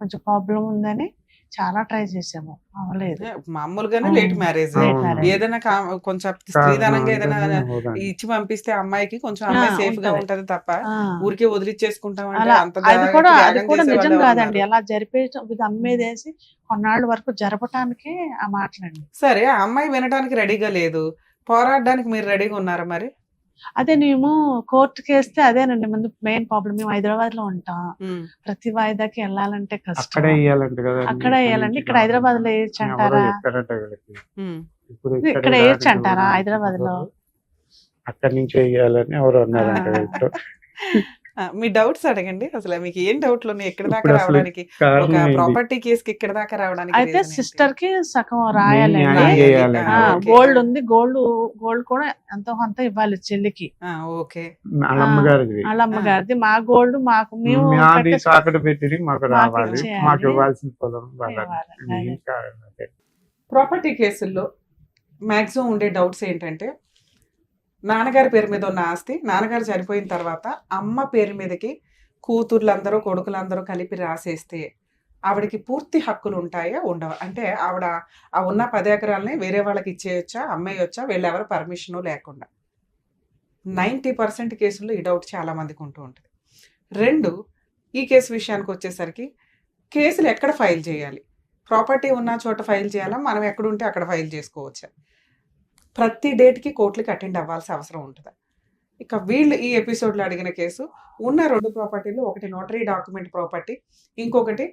కొంచెం ప్రాబ్లం ఉందని చాలా ట్రై చేసాము, అవ్వలేదు. మామూలుగానే ఆ. Late marriage. Late marriage. ఏదైనా కొంచెం స్త్రీధనంగా ఏదైనా ఇచ్చి పంపిస్తే అమ్మాయికి కొంచెం అమ్మాయి సేఫ్ గా ఉంటది. ఉంటది తప్ప ఆ. ఊరికే వదిలిచ్చేసుకుంటాం అంటే అలా అంత అది కూడా త్యాగం నిజం చేసేవాళ్ళే కాదండి. ఉన్నారు. అలా జరిపేయటం, ఇది అమ్మేదేసి కొన్నాళ్ళ వరకు జరపటానికి ఆ మాటలండి. సరే, ఆ అమ్మాయి వినడానికి రెడీగా లేదు, పోరాడడానికి మీరు రెడీగా ఉన్నారా మరి? అదే మేము కోర్టుకి వేస్తే అదేనండి ముందు మెయిన్ ప్రాబ్లం. మేము హైదరాబాద్ లో ఉంటాం, ఉమ్. ప్రతి వాయిదాకి వెళ్ళాలంటే కష్టం. అక్కడే ఇయ్యాలంట కదా. అక్కడే వేయాలండి. ఇక్కడ హైదరాబాద్ లో వేయచ్చు అంటారా? ఉమ్. ఇప్పుడు ఇక్కడ వేయచ్చు అంటారా హైదరాబాద్ లో? అక్కడి నుంచి వేయాలని ఎవరు అన్నారంట వీళ్ళు. ఆ, మీ డౌట్స్ అడగండి. అసలు మీకు ఏం డౌట్లు ఉన్నాయి ఇక్కడ దాకా ఇప్పుడు అసలు రావడానికి? ఒక కారణం ఏంటి? ప్రాపర్టీ కేసుకి ఇక్కడ దాకా రావడానికి అయితే reason ఏంటి? సిస్టర్ కి సగం న్యాయం రాయాలండి. చేయాలండి. ఆ, ఓకే. గోల్డ్ ఉంది, గోల్డ్ కూడా ఎంతో కొంత ఇవ్వాలి చెల్లికి. ఆ, ఓకే. వాళ్ళ అమ్మగారిది. వాళ్ళ అమ్మగారిది. మా గోల్డ్ మేము మాది పెట్టేసి- తాకట్టు పెట్టి మాకు రావాలి, ఇచ్చేయాలి. మాకు ఇవ్వాల్సిన పొలం వాళ్ళని. ఇవ్వాలి. ఏం కావాలి? ప్రాపర్టీ కేసుల్లో మాక్సిమం ఉండే డౌట్స్ ఏంటంటే, నాన్నగారి పేరు మీద ఉన్న ఆస్తి నాన్నగారు చనిపోయిన తర్వాత అమ్మ పేరు మీదకి కూతుర్లందరూ కొడుకులందరూ కలిపి రాసేస్తే ఆవిడకి పూర్తి హక్కులు ఉంటాయా ఉండవా? అంటే ఆవిడ ఆ ఉన్న 10 ఎకరాలని వేరే వాళ్ళకి ఇచ్చేయొచ్చా, అమ్మేయొచ్చా, వీళ్ళెవరు పర్మిషను లేకుండా? 90% కేసుల్లో ఈ డౌట్ చాలా మందికి ఉంటూ ఉంటుంది. 2, ఈ కేసు విషయానికి వచ్చేసరికి కేసులు ఎక్కడ ఫైల్ చేయాలి? ప్రాపర్టీ ఉన్న చోట ఫైల్ చేయాలా, మనం ఎక్కడుంటే అక్కడ ఫైల్ చేసుకోవచ్చా? ప్రతి డేట్కి కోర్టులకి అటెండ్ అవ్వాల్సిన అవసరం ఉంటుందా? ఇక వీళ్ళు ఈ ఎపిసోడ్లో అడిగిన కేసు ఉన్న 2 ప్రాపర్టీలు, ఒకటి నోటరీ డాక్యుమెంట్ ప్రాపర్టీ, ఇంకొకటి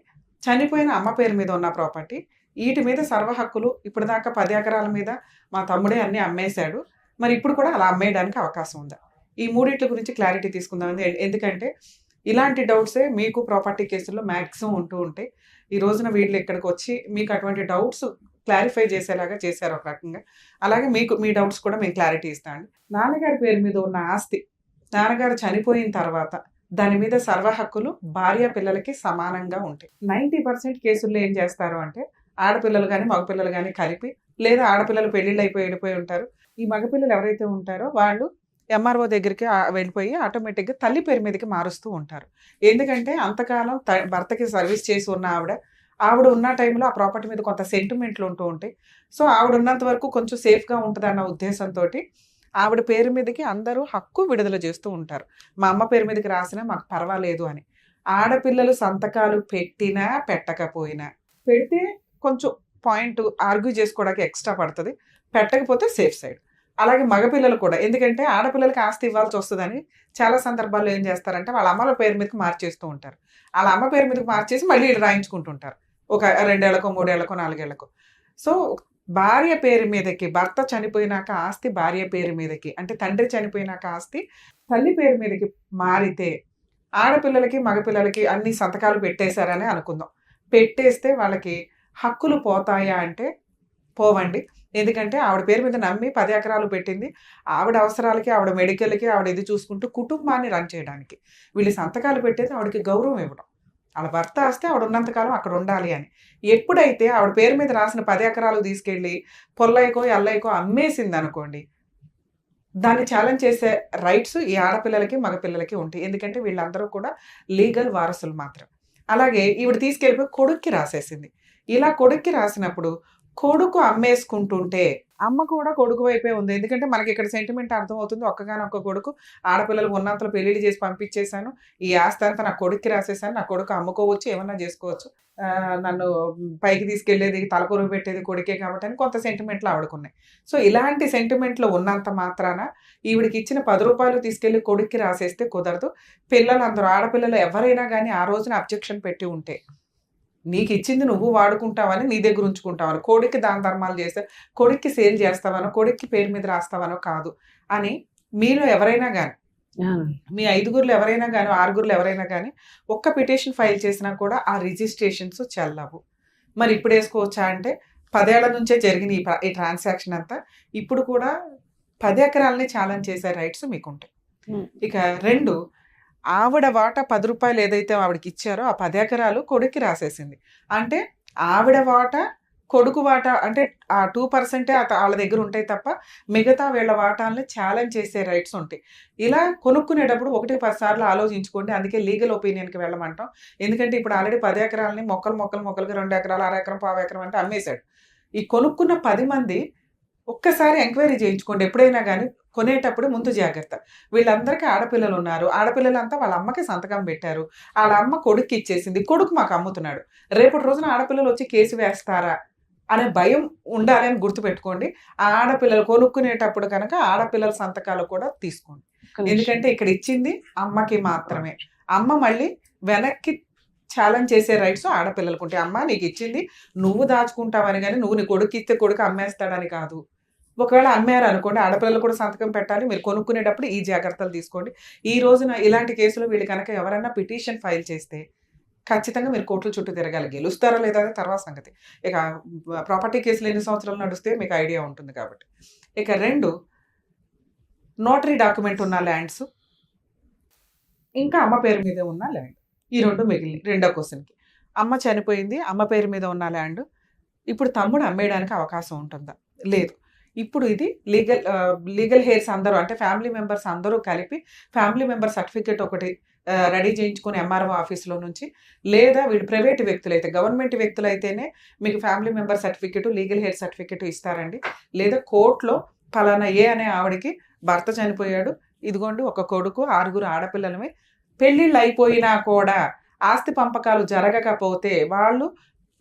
చనిపోయిన అమ్మ పేరు మీద ఉన్న ప్రాపర్టీ. వీటి మీద సర్వ హక్కులు ఇప్పటిదాకా 10 ఎకరాల మీద మా తమ్ముడే అన్ని అమ్మేశాడు, మరి ఇప్పుడు కూడా అలా అమ్మేయడానికి అవకాశం ఉందా? ఈ మూడిట్ల గురించి క్లారిటీ తీసుకుందాం. ఎందుకంటే ఇలాంటి డౌట్సే మీకు ప్రాపర్టీ కేసుల్లో మ్యాక్సిమం ఉంటూ ఉంటాయి. ఈ రోజున వీళ్ళు ఇక్కడికి వచ్చి మీకు అటువంటి డౌట్స్ క్లారిఫై చేసేలాగా చేశారు ఒక రకంగా. అలాగే మీకు మీ డౌట్స్ కూడా మేము క్లారిటీ ఇస్తామండి. నాన్నగారి పేరు మీద ఉన్న ఆస్తి నాన్నగారు చనిపోయిన తర్వాత దాని మీద సర్వ హక్కులు భార్య పిల్లలకి సమానంగా ఉంటాయి. 90% కేసుల్లో ఏం చేస్తారు అంటే, ఆడపిల్లలు కానీ మగపిల్లలు కానీ కలిపి, లేదా ఆడపిల్లలు పెళ్ళిళ్ళు అయిపోయి వెళ్ళిపోయి ఉంటారు. ఈ మగపిల్లలు ఎవరైతే ఉంటారో వాళ్ళు ఎంఆర్ఓ దగ్గరికి వెళ్ళిపోయి ఆటోమేటిక్గా తల్లి పేరు మీదకి మారుస్తూ ఉంటారు. ఎందుకంటే అంతకాలం భర్తకి సర్వీస్ చేసి ఉన్న ఆవిడ ఉన్న టైంలో ఆ ప్రాపర్టీ మీద కొంత సెంటిమెంట్లు ఉంటూ ఉంటాయి. సో ఆవిడ ఉన్నంత వరకు కొంచెం సేఫ్గా ఉంటుంది అన్న ఉద్దేశంతో ఆవిడ పేరు మీదకి అందరూ హక్కు విడుదల చేస్తూ ఉంటారు. మా అమ్మ పేరు మీదకి రాసినా మాకు పర్వాలేదు అని. ఆడపిల్లలు సంతకాలు పెట్టినా పెట్టకపోయినా, పెడితే కొంచెం పాయింట్ ఆర్గ్యూ చేసుకోవడానికి ఎక్స్ట్రా పడుతుంది, పెట్టకపోతే సేఫ్ సైడ్. అలాగే మగపిల్లలు కూడా, ఎందుకంటే ఆడపిల్లలకి ఆస్తి ఇవ్వాల్సి వస్తుందని చాలా సందర్భాల్లో ఏం చేస్తారంటే వాళ్ళ అమ్మల పేరు మీదకి మార్చేస్తూ ఉంటారు. వాళ్ళ అమ్మ పేరు మీదకి మార్చేసి మళ్ళీ వీళ్ళు రాయించుకుంటుంటారు, ఒక 2 ఏళ్లకో 3 ఏళ్లకో 4 ఏళ్లకో. సో భార్య పేరు మీదకి, భర్త చనిపోయినాక ఆస్తి భార్య పేరు మీదకి, అంటే తండ్రి చనిపోయినాక ఆస్తి తల్లి పేరు మీదకి మారితే ఆడపిల్లలకి మగపిల్లలకి అన్ని సంతకాలు పెట్టేశారని అనుకుందాం. పెట్టేస్తే వాళ్ళకి హక్కులు పోతాయా అంటే పోవండి. ఎందుకంటే ఆవిడ పేరు మీద నమ్మి 10 ఎకరాలు పెట్టింది ఆవిడ అవసరాలకి, ఆవిడ మెడికల్కి, ఆవిడ ఇది చూసుకుంటూ కుటుంబాన్ని రన్ చేయడానికి. వీళ్ళు సంతకాలు పెట్టేది ఆవిడకి గౌరవం ఇవ్వడం, ఆవిడ భర్త వస్తే ఆవిడ ఉన్నంతకాలం అక్కడ ఉండాలి అని. ఎప్పుడైతే ఆవిడ పేరు మీద రాసిన 10 ఎకరాలు తీసుకెళ్ళి పొల్లయ్యకో ఎల్లయ్యకో అమ్మేసింది అనుకోండి, దాన్ని ఛాలెంజ్ చేసే రైట్స్ ఈ ఆడపిల్లలకి మగపిల్లలకి ఉంటాయి. ఎందుకంటే వీళ్ళందరూ కూడా లీగల్ వారసులు మాత్రం. అలాగే ఈవిడ తీసుకెళ్ళిపోయి కొడుక్కి రాసేసింది. ఇలా కొడుక్కి రాసినప్పుడు కొడుకు అమ్మేసుకుంటుంటే అమ్మ కూడా కొడుకు వైపే ఉంది. ఎందుకంటే మనకి ఇక్కడ సెంటిమెంట్ అర్థమవుతుంది. ఒక్కగానొక్క కొడుకు, ఆడపిల్లలు ఉన్నంతలో పెళ్లిళ్ళు చేసి పంపించేశాను. ఈ ఆస్తి అంతా నా కొడుక్కి రాసేసాను. నా కొడుకు అమ్ముకోవచ్చు, ఏమన్నా చేసుకోవచ్చు. నన్ను పైకి తీసుకెళ్లేది, తలకొరువు పెట్టేది కొడుకే కాబట్టి అని కొంత సెంటిమెంట్లు ఆవిడకున్నాయి. సో ఇలాంటి సెంటిమెంట్లు ఉన్నంత మాత్రాన ఈవిడికి ఇచ్చిన 10 రూపాయలు తీసుకెళ్లి కొడుక్కి రాసేస్తే కుదరదు. పిల్లలందరూ ఆడపిల్లలు ఎవరైనా కానీ ఆ రోజున అబ్జెక్షన్ పెట్టి ఉంటే, నీకు ఇచ్చింది నువ్వు వాడుకుంటావని నీ దగ్గర ఉంచుకుంటావని, కొడుక్కి దాన ధర్మాలు చేస్తే కొడుక్కి సేల్ చేస్తావనో కొడుక్కి పేరు మీద రాస్తావనో కాదు అని మీలో ఎవరైనా కానీ, మీ 5గురులు ఎవరైనా కానీ 6గురులు ఎవరైనా కానీ ఒక్క పిటిషన్ ఫైల్ చేసినా కూడా ఆ రిజిస్ట్రేషన్స్ చెల్లవు. మరి ఇప్పుడు వేసుకోవచ్చా అంటే 10 ఏళ్ల నుంచే జరిగిన ఈ ట్రాన్సాక్షన్ అంతా ఇప్పుడు కూడా 10 ఎకరాలని ఛాలెంజ్ చేసే రైట్స్ మీకుంటాయి. ఇక 2, ఆవిడ వాటా 10 రూపాయలు ఏదైతే ఆవిడకి ఇచ్చారో ఆ 10 ఎకరాలు కొడుక్కి రాసేసింది. అంటే ఆవిడ వాటా కొడుకు వాటా అంటే ఆ 2% వాళ్ళ దగ్గర ఉంటాయి తప్ప మిగతా వీళ్ళ వాటాలని ఛాలెంజ్ చేసే రైట్స్ ఉంటాయి. ఇలా కొనుక్కునేటప్పుడు 1-10 సార్లు ఆలోచించుకోండి. అందుకే లీగల్ ఒపీనియన్కి వెళ్ళమంటాం. ఎందుకంటే ఇప్పుడు ఆల్రెడీ 10 ఎకరాలని మొక్కలుగా 2 ఎకరాలు, 1/2 ఎకరం, 1/4 ఎకరం అంటే అమ్మేశాడు. ఈ కొనుక్కున్న 10 మంది ఒక్కసారి ఎంక్వైరీ చేయించుకోండి. ఎప్పుడైనా కానీ కొనేటప్పుడు ముందు జాగ్రత్త. వీళ్ళందరికీ ఆడపిల్లలు ఉన్నారు. ఆడపిల్లలంతా వాళ్ళ అమ్మకి సంతకం పెట్టారు. వాళ్ళ అమ్మ కొడుక్కి ఇచ్చేసింది. కొడుకు మాకు అమ్ముతున్నాడు. రేపటి రోజున ఆడపిల్లలు వచ్చి కేసు వేస్తారా అనే భయం ఉండాలి అని గుర్తుపెట్టుకోండి. ఆ ఆడపిల్లలు కొనుక్కునేటప్పుడు కనుక ఆడపిల్లల సంతకాలు కూడా తీసుకోండి. ఎందుకంటే ఇక్కడ ఇచ్చింది అమ్మకి మాత్రమే. అమ్మ మళ్ళీ వెనక్కి ఛాలెంజ్ చేసే రైట్స్ ఆడపిల్లలకు ఉంటాయి. అమ్మ నీకు ఇచ్చింది నువ్వు దాచుకుంటావని, కానీ నువ్వు నీ కొడుకు ఇస్తే కొడుకు అమ్మేస్తాడని కాదు. ఒకవేళ అమ్మారు అనుకోండి, ఆడపిల్లలు కూడా సంతకం పెట్టాలి. మీరు కొనుక్కునేటప్పుడు ఈ జాగ్రత్తలు తీసుకోండి. ఈ రోజున ఇలాంటి కేసులు వీళ్ళు కనుక ఎవరైనా పిటిషన్ ఫైల్ చేస్తే ఖచ్చితంగా మీరు కోర్టుల చుట్టూ తిరగాలి. గెలుస్తారా లేదా అనేది తర్వాత సంగతి. ఇక ప్రాపర్టీ కేసులు ఎన్ని సంవత్సరాలు నడిస్తే మీకు ఐడియా ఉంటుంది కాబట్టి. ఇక 2, నోటరీ డాక్యుమెంట్ ఉన్న ల్యాండ్స్, ఇంకా అమ్మ పేరు మీద ఉన్న ల్యాండ్. ఈ 2 మిగిలిన. రెండో క్వశ్చన్కి, అమ్మ చనిపోయింది, అమ్మ పేరు మీద ఉన్న ల్యాండ్ ఇప్పుడు తమ్ముడు అమ్మేయడానికి అవకాశం ఉంటుందా? లేదు. ఇప్పుడు ఇది లీగల్ హెయిర్స్ అందరూ అంటే ఫ్యామిలీ మెంబర్స్ అందరూ కలిపి ఫ్యామిలీ మెంబర్ సర్టిఫికేట్ ఒకటి రెడీ చేయించుకుని ఎంఆర్ఓ ఆఫీస్లో నుంచి, లేదా వీళ్ళు ప్రైవేట్ వ్యక్తులు అయితే, గవర్నమెంట్ వ్యక్తులు అయితేనే మీకు family member certificate, legal heir certificate ఇస్తారండి. లేదా కోర్టులో ఫలానా ఏ అనే ఆవిడకి భర్త చనిపోయాడు, ఇదిగోండి ఒక కొడుకు, 6 ఆడపిల్లలమే, పెళ్ళిళ్ళు అయిపోయినా కూడా ఆస్తి పంపకాలు జరగకపోతే వాళ్ళు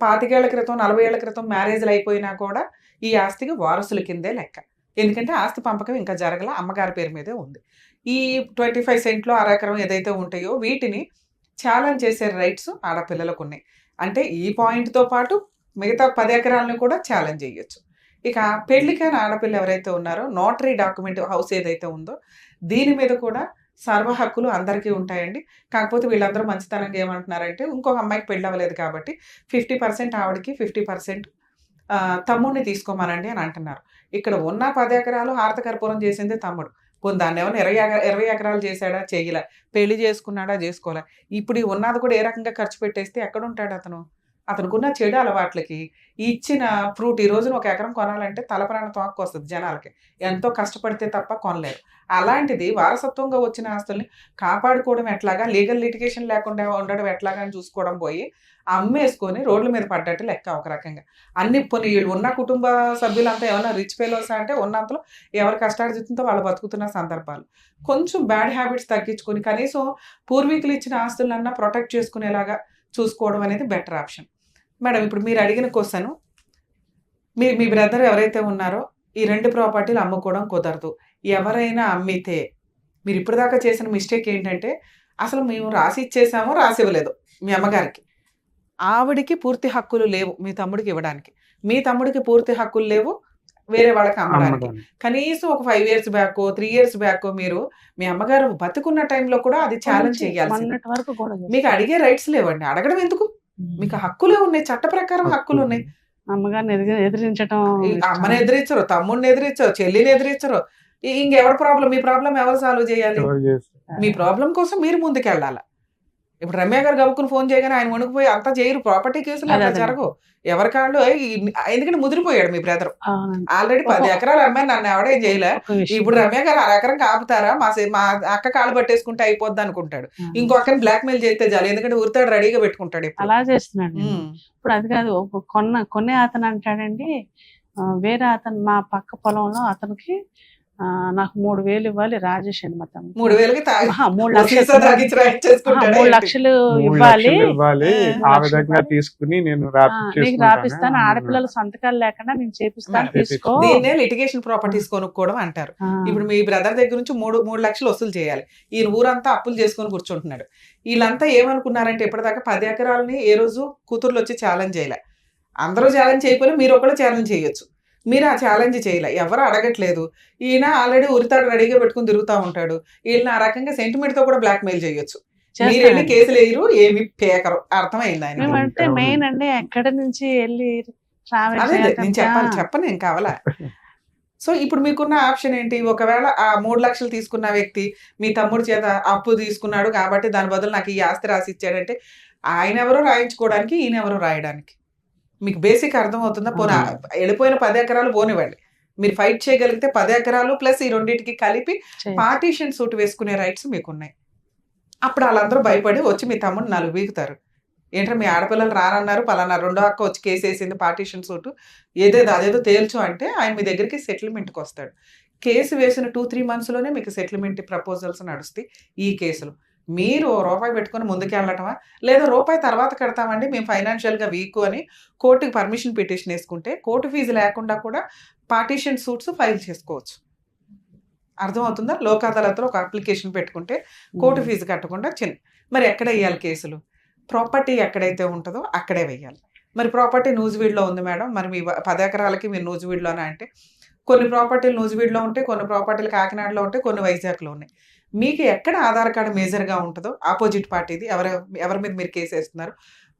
25 ఏళ్ల క్రితం 40 ఏళ్ల క్రితం మ్యారేజ్లు అయిపోయినా కూడా ఈ ఆస్తికి వారసుల కిందే లెక్క. ఎందుకంటే ఆస్తి పంపకం ఇంకా జరగల, అమ్మగారి పేరు మీదే ఉంది. ఈ 25 సెంట్లు 1/2 ఎకరం ఏదైతే ఉంటాయో వీటిని ఛాలెంజ్ చేసే రైట్స్ ఆడపిల్లలకు ఉన్నాయి. అంటే ఈ పాయింట్తో పాటు మిగతా 10 ఎకరాలను కూడా ఛాలెంజ్ చేయొచ్చు. ఇక పెళ్లికైన ఆడపిల్ల ఎవరైతే ఉన్నారో నోటరీ డాక్యుమెంట్ హౌస్ ఏదైతే ఉందో దీని మీద కూడా సర్వ హక్కులు అందరికీ ఉంటాయండి. కాకపోతే వీళ్ళందరూ మంచితనంగా ఏమంటున్నారంటే ఇంకొక అమ్మాయికి పెళ్ళి అవ్వలేదు కాబట్టి 50% ఆవిడకి 50% తమ్ముడిని తీసుకోమనండి అని అంటున్నారు. ఇక్కడ ఉన్న 10 ఎకరాలు హారత కర్పూరం చేసిందే తమ్ముడు. దాన్ని ఏమైనా 20 ఎకరాలు చేశాడా? చేయలే. పెళ్లి చేసుకున్నాడా? చేసుకోలే. ఇప్పుడు ఈ ఉన్నది కూడా ఏ రకంగా ఖర్చు పెట్టేస్తే ఎక్కడ ఉంటాడు అతను? అతనుకున్న చెడు అలవాట్లకి ఇచ్చిన ఫ్రూట్, ఈ రోజున 1 ఎకరం కొనాలంటే తలప్రాణ తోక్కు వస్తుంది జనాలకి. ఎంతో కష్టపడితే తప్ప కొనలేరు. అలాంటిది వారసత్వంగా వచ్చిన ఆస్తుల్ని కాపాడుకోవడం ఎట్లాగా, లీగల్ లిటిగేషన్ లేకుండా ఉండడం ఎట్లాగా అని చూసుకోవడం పోయి అమ్మేసుకొని రోడ్ల మీద పడ్డట్టు లెక్క ఒక రకంగా. అన్ని వీళ్ళు ఉన్న కుటుంబ సభ్యులంతా ఏమన్నా రిచ్ ఫెలోస్ అంటే ఉన్నంతలో ఎవరి కష్టార్జితంతో వాళ్ళు బతుకుతున్న సందర్భాలు. కొంచెం బ్యాడ్ హ్యాబిట్స్ తగ్గించుకొని కనీసం పూర్వీకులు ఇచ్చిన ఆస్తులన్నా ప్రొటెక్ట్ చేసుకునేలాగా చూసుకోవడం అనేది బెటర్ ఆప్షన్. మేడం, ఇప్పుడు మీరు అడిగిన క్వశ్చన్, మీ బ్రదర్ ఎవరైతే ఉన్నారో ఈ 2 ప్రాపర్టీలు అమ్ముకోవడం కుదరదు. ఎవరైనా అమ్మితే మీరు ఇప్పటిదాకా చేసిన మిస్టేక్ ఏంటంటే అసలు మేము రాసి ఇచ్చేసామో రాసి ఇవ్వలేదు మీ అమ్మగారికి. ఆవిడికి పూర్తి హక్కులు లేవు మీ తమ్ముడికి ఇవ్వడానికి. మీ తమ్ముడికి పూర్తి హక్కులు లేవు వేరే వాళ్ళకి అమ్మడానికి. కనీసం ఒక 5 years బ్యాక్ 3 years బ్యాక్ మీరు మీ అమ్మగారు బతుకున్న టైంలో కూడా అది ఛాలెంజ్ చేయాలి. మీకు అడిగే రైట్స్ లేవండి. అడగడం ఎందుకు? మీకు హక్కులే ఉన్నాయి, చట్ట ప్రకారం హక్కులు ఉన్నాయి. అమ్మగారిని ఎదిరించడం, అమ్మని ఎదిరించరు, తమ్ముడిని ఎదిరించరు, చెల్లిని ఎదిరించరు. ఇంకెవరి ప్రాబ్లం? మీ ప్రాబ్లం ఎవరు సాల్వ్ చేయాలి? మీ ప్రాబ్లం కోసం మీరు ముందుకెళ్ళాలి. ఇప్పుడు రమ్య గారు గబుక్కుని ఫోన్ చేయగానే ఆయన వణుకుపోయి అంతా చేయరు. ప్రాపర్టీ కేసులు అలా జరగవు. ఎవరి కాళ్ళు, ఎందుకంటే ముదిరిపోయాడు మీ బ్రదర్. ఆల్రెడీ 10 ఎకరాలు అమ్మాయి, నన్ను ఎవడేం చేయలే. ఇప్పుడు రమ్య గారు 1/2 ఎకరం కాపుతారా, మా అక్క కాళ్ళు పట్టేసుకుంటే అయిపోద్ది అనుకుంటాడు. ఇంకొకరిని బ్లాక్ మెయిల్ చేస్తే చాలు, ఎందుకంటే ఉరితాడు రెడీగా పెట్టుకుంటాడు. అలా చేస్తున్నాడు. ఇప్పుడు అది కాదు, కొనే అతను అంటాడండి, వేరే అతను మా పక్క పొలంలో అతనికి నాకు 3,000 ఇవ్వాలి రాజేష్ అని మా తమ్ముడు. 3,000కి తాగి 3 సీసా లక్షలు తాగించి రాయించేసుకుంటాడా 3 ఏంటి? లక్షలు 3 ఇవ్వాలి, లక్షలు ఇవ్వాలి, ఆ లక్షలు విధంగా ఇవ్వాలి. తీసుకుని నేను నీకు రాపిస్తాను రాపిస్తాను, ఆడపిల్లల సంతకాలు లేకుండా నేను చేపిస్తాను, మరి తీసుకో. దీన్నే లిటిగేషన్ ప్రాపర్టీస్ కొనుక్కోవడం అంటారు. ఆ, ఇప్పుడు మీ బ్రదర్ దగ్గర నుంచి 3 లక్షలు వసూలు చేయాలి. ఈయన ఊరంతా అప్పులు చేసుకొని కూర్చుంటున్నాడు. వీళ్ళంతా ఏమనుకున్నారంటే ఇప్పటిదాకా 10 ఎకరాలని ఏ రోజు కూతుర్లు వచ్చి ఛాలెంజ్ చేయలే. అందరూ ఛాలెంజ్ చేయకపోయినా మీరు ఒకళ్ళు ఛాలెంజ్ చేయొచ్చు. మీరు ఆ ఛాలెంజ్ చేయలే, ఎవరు అడగట్లేదు. ఈయన ఆల్రెడీ ఉరితాడు రెడీగా పెట్టుకుని తిరుగుతూ ఉంటాడు. వీళ్ళని ఆ రకంగా సెంటిమెంట్ తో కూడా బ్లాక్ మెయిల్ చేయొచ్చు. మీరు వెళ్ళి చేస్తానండి. కేసులు వేయరు, ఏమి పేకరు. అర్థమైంది ఆయన. మేమంటే మెయిన్ అండి ఎక్కడి నుంచి వెళ్ళి ట్రావెల్ అదే నేను చెప్పను నేను కావాలా. సో ఇప్పుడు మీకున్న ఆప్షన్ ఏంటి? ఒకవేళ ఆ 3 లక్షలు తీసుకున్న వ్యక్తి మీ తమ్ముడు చేత అప్పు తీసుకున్నాడు కాబట్టి దాని బదులు నాకు ఈ ఆస్తి రాసి ఇచ్చాడంటే ఆయన ఎవరో రాయించుకోవడానికి, ఈయన ఎవరో రాయడానికి. మీకు బేసిక్ అర్థం అవుతుందా? పోనీ వెళ్ళిపోయిన 10 ఎకరాలు పోనివ్వండి, మీరు ఫైట్ చేయగలిగితే 10 ఎకరాలు ప్లస్ ఈ రెండింటికి కలిపి పార్టీషన్ సూట్ వేసుకునే రైట్స్ మీకున్నాయి. అప్పుడు వాళ్ళందరూ భయపడి వచ్చి మీ తమ్ముడు 4 వీగుతారు. ఏంటంటే మీ ఆడపిల్లలు రానన్నారు, పలానా రెండో అక్క వచ్చి కేసు వేసింది పార్టీషన్ సూటు, అదేదో తేల్చు అంటే ఆయన మీ దగ్గరికి సెటిల్మెంట్కి వస్తాడు. కేసు వేసిన 2-3 monthsలోనే మీకు సెటిల్మెంట్ ప్రపోజల్స్ నడుస్తాయి ఈ కేసులు. మీరు రూపాయి పెట్టుకొని ముందుకెళ్ళటమా, లేదా రూపాయి తర్వాత కడతామండి మేము ఫైనాన్షియల్గా వీక్ అని కోర్టుకి పర్మిషన్ పిటిషన్ వేసుకుంటే కోర్టు ఫీజు లేకుండా కూడా పార్టీషన్ సూట్స్ ఫైల్ చేసుకోవచ్చు. అర్థమవుతుందా? లోక్ అదాలత్లో ఒక అప్లికేషన్ పెట్టుకుంటే కోర్టు ఫీజు కట్టకుండా మరి ఎక్కడ వేయాలి కేసులు? ప్రాపర్టీ ఎక్కడైతే ఉంటుందో అక్కడే వేయాలి. మరి ప్రాపర్టీ నూజివీడులో ఉంది మేడం, మరి మీ 10 ఎకరాలకి మీరు నూజివీడులోనే అంటే కొన్ని ప్రాపర్టీలు నూజివీడులో ఉంటాయి, కొన్ని ప్రాపర్టీలు కాకినాడలో ఉంటాయి, కొన్ని వైజాగ్లో ఉన్నాయి. మీకు ఎక్కడ ఆధార్ కార్డు మేజర్గా ఉంటుందో ఆపోజిట్ పార్టీది, ఎవరి మీద మీరు కేసు వేస్తున్నారు,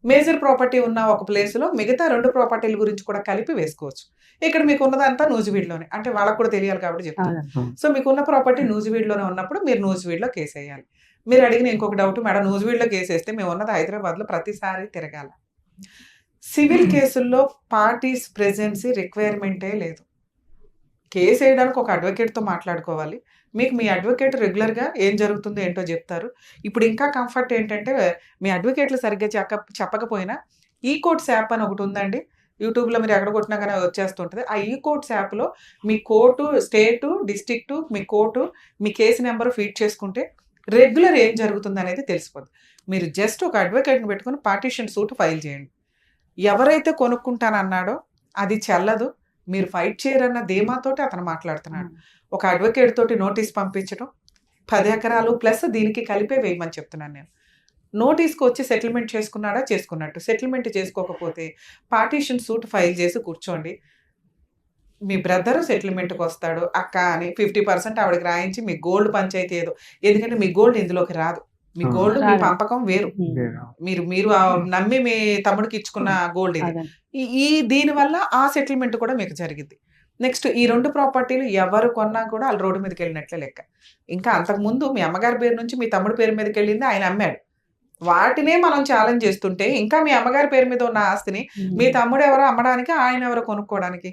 మేజర్ ప్రాపర్టీ ఉన్న ఒక ప్లేస్లో మిగతా 2 ప్రాపర్టీల గురించి కూడా కలిపి వేసుకోవచ్చు. ఇక్కడ మీకు ఉన్నదంతా నూజివీడులోనే, అంటే వాళ్ళకు కూడా తెలియాలి కాబట్టి చెప్తాను. సో మీకున్న ప్రాపర్టీ నూజివీడులోనే ఉన్నప్పుడు మీరు నూజివీడులో కేసు వేయాలి. మీరు అడిగిన ఇంకొక డౌట్, మేడం నూజివీడులో కేసు వేస్తే మేము ఉన్నది హైదరాబాద్లో ప్రతిసారి తిరగాల. సివిల్ కేసుల్లో పార్టీస్ ప్రెజెన్సీ రిక్వైర్మెంటే లేదు. కేసు వేయడానికి ఒక అడ్వకేట్తో మాట్లాడుకోవాలి. మీకు మీ అడ్వకేట్ రెగ్యులర్గా ఏం జరుగుతుందో ఏంటో చెప్తారు. ఇప్పుడు ఇంకా కంఫర్ట్ ఏంటంటే మీ అడ్వకేట్లు సరిగ్గా చెప్పకపోయినా ఈ కోర్ట్స్ యాప్ అని ఒకటి ఉందండి. యూట్యూబ్లో మీరు ఎక్కడ కొట్టినా కానీ వచ్చేస్తుంటుంది. ఆ ఈ కోర్ట్స్ యాప్లో మీ కోర్టు, స్టేటు, డిస్ట్రిక్టు, మీ కోర్టు, మీ కేసు నెంబర్ ఫీడ్ చేసుకుంటే రెగ్యులర్ ఏం జరుగుతుంది అనేది తెలిసిపోతుంది. మీరు జస్ట్ ఒక అడ్వకేట్ని పెట్టుకుని పార్టీషన్ సూట్ ఫైల్ చేయండి. ఎవరైతే కొనుక్కుంటానన్నాడో అది చెల్లదు, మీరు ఫైట్ చేయరన్న ధీమాతోటి అతను మాట్లాడుతున్నాడు. ఒక అడ్వకేట్ తోటి నోటీస్ పంపించడం, 10 ఎకరాలు ప్లస్ దీనికి కలిపే వేయమని చెప్తున్నాను నేను. నోటీస్కి వచ్చి సెటిల్మెంట్ చేసుకున్నాడా చేసుకున్నట్టు, సెటిల్మెంట్ చేసుకోకపోతే పార్టీషన్ సూట్ ఫైల్ చేసి కూర్చోండి. మీ బ్రదర్ సెటిల్మెంట్కి వస్తాడు అక్క అని 50% ఆవిడకి రాయించి మీ గోల్డ్ పంచాయతీ ఏదో, ఎందుకంటే మీ గోల్డ్ ఇందులోకి రాదు. మీ గోల్డ్ మీ పంపకం వేరు, మీరు నమ్మి మీ తమ్ముడికి ఇచ్చుకున్న గోల్డ్ ఇది. దీనివల్ల ఆ సెటిల్మెంట్ కూడా మీకు జరిగింది. నెక్స్ట్ ఈ 2 ప్రాపర్టీలు ఎవరు కొన్నా కూడా వాళ్ళు రోడ్డు మీదకి వెళ్ళినట్లే లెక్క. ఇంకా అంతకుముందు మీ అమ్మగారి పేరు నుంచి మీ తమ్ముడి పేరు మీదకి వెళ్ళింది, ఆయన అమ్మాడు. వాటినే మనం ఛాలెంజ్ చేస్తుంటే ఇంకా మీ అమ్మగారి పేరు మీద ఉన్న ఆస్తిని మీ తమ్ముడు ఎవరో అమ్మడానికి, ఆయన ఎవరో కొనుక్కోవడానికి.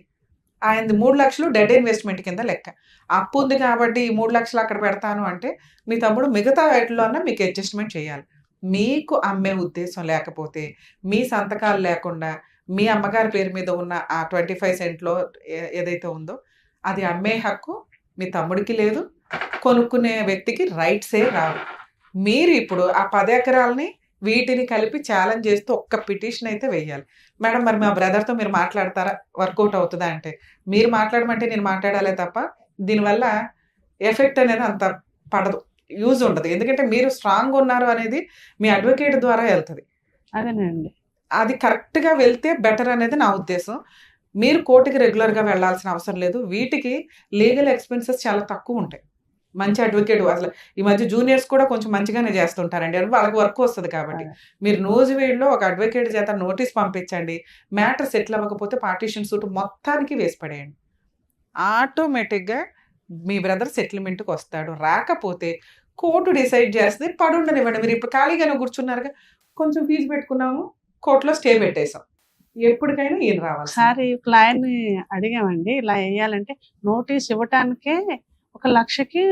ఆయనది 3 లక్షలు డెడ్ ఇన్వెస్ట్మెంట్ కింద లెక్క. అప్పు ఉంది కాబట్టి ఈ 3 లక్షలు అక్కడ పెడతాను అంటే మీ తమ్ముడు మిగతా వాటిలోనే మీకు అడ్జస్ట్మెంట్ చేయాలి. మీకు అమ్మే ఉద్దేశం లేకపోతే, మీ సంతకాలు లేకుండా మీ అమ్మగారి పేరు మీద ఉన్న ఆ 25 సెంట్లో ఏదైతే ఉందో అది అమ్మే హక్కు మీ తమ్ముడికి లేదు, కొనుక్కునే వ్యక్తికి రైట్సే రావు. మీరు ఇప్పుడు ఆ 10 ఎకరాలని వీటిని కలిపి ఛాలెంజ్ చేస్తూ ఒక్క పిటిషన్ అయితే వేయాలి. మేడం మరి మా బ్రదర్తో మీరు మాట్లాడతారా, వర్కౌట్ అవుతుందా అంటే మీరు మాట్లాడమంటే నేను మాట్లాడాలే తప్ప దీనివల్ల ఎఫెక్ట్ అనేది అంత పడదు, యూజ్ ఉండదు. ఎందుకంటే మీరు స్ట్రాంగ్ ఉన్నారు అనేది మీ అడ్వకేట్ ద్వారా వెళ్తుంది. అదేనండి, అది కరెక్ట్గా వెళ్తే బెటర్ అనేది నా ఉద్దేశం. మీరు కోర్టుకి రెగ్యులర్గా వెళ్ళాల్సిన అవసరం లేదు. వీటికి లీగల్ ఎక్స్పెన్సెస్ చాలా తక్కువ ఉంటాయి. మంచి అడ్వకేట్, అసలు ఈ మధ్య జూనియర్స్ కూడా కొంచెం మంచిగానే చేస్తుంటారండి, వాళ్ళకి వర్క్ వస్తుంది కాబట్టి. మీరు నూజివీడులో ఒక అడ్వకేట్ చేత నోటీస్ పంపించండి, మ్యాటర్ సెటిల్ అవ్వకపోతే పార్టీషన్ సూట్ మొత్తానికి వేసి పడేయండి. ఆటోమేటిక్గా మీ బ్రదర్ సెటిల్మెంట్కి వస్తాడు. రాకపోతే కోర్టు డిసైడ్ చేస్తే పడుండనివ్వండి. మీరు ఇప్పుడు ఖాళీగానే కూర్చున్నారుగా, కొంచెం ఫీజు పెట్టుకున్నాము, కోర్టులో స్టే పెట్టేసాం, ఎప్పటికైనా ఈయన రావాలి. ఒకసారి క్లయింట్ని అడిగామండి, ఇలా వేయాలంటే నోటీస్ ఇవ్వటానికే 1 లక్షకి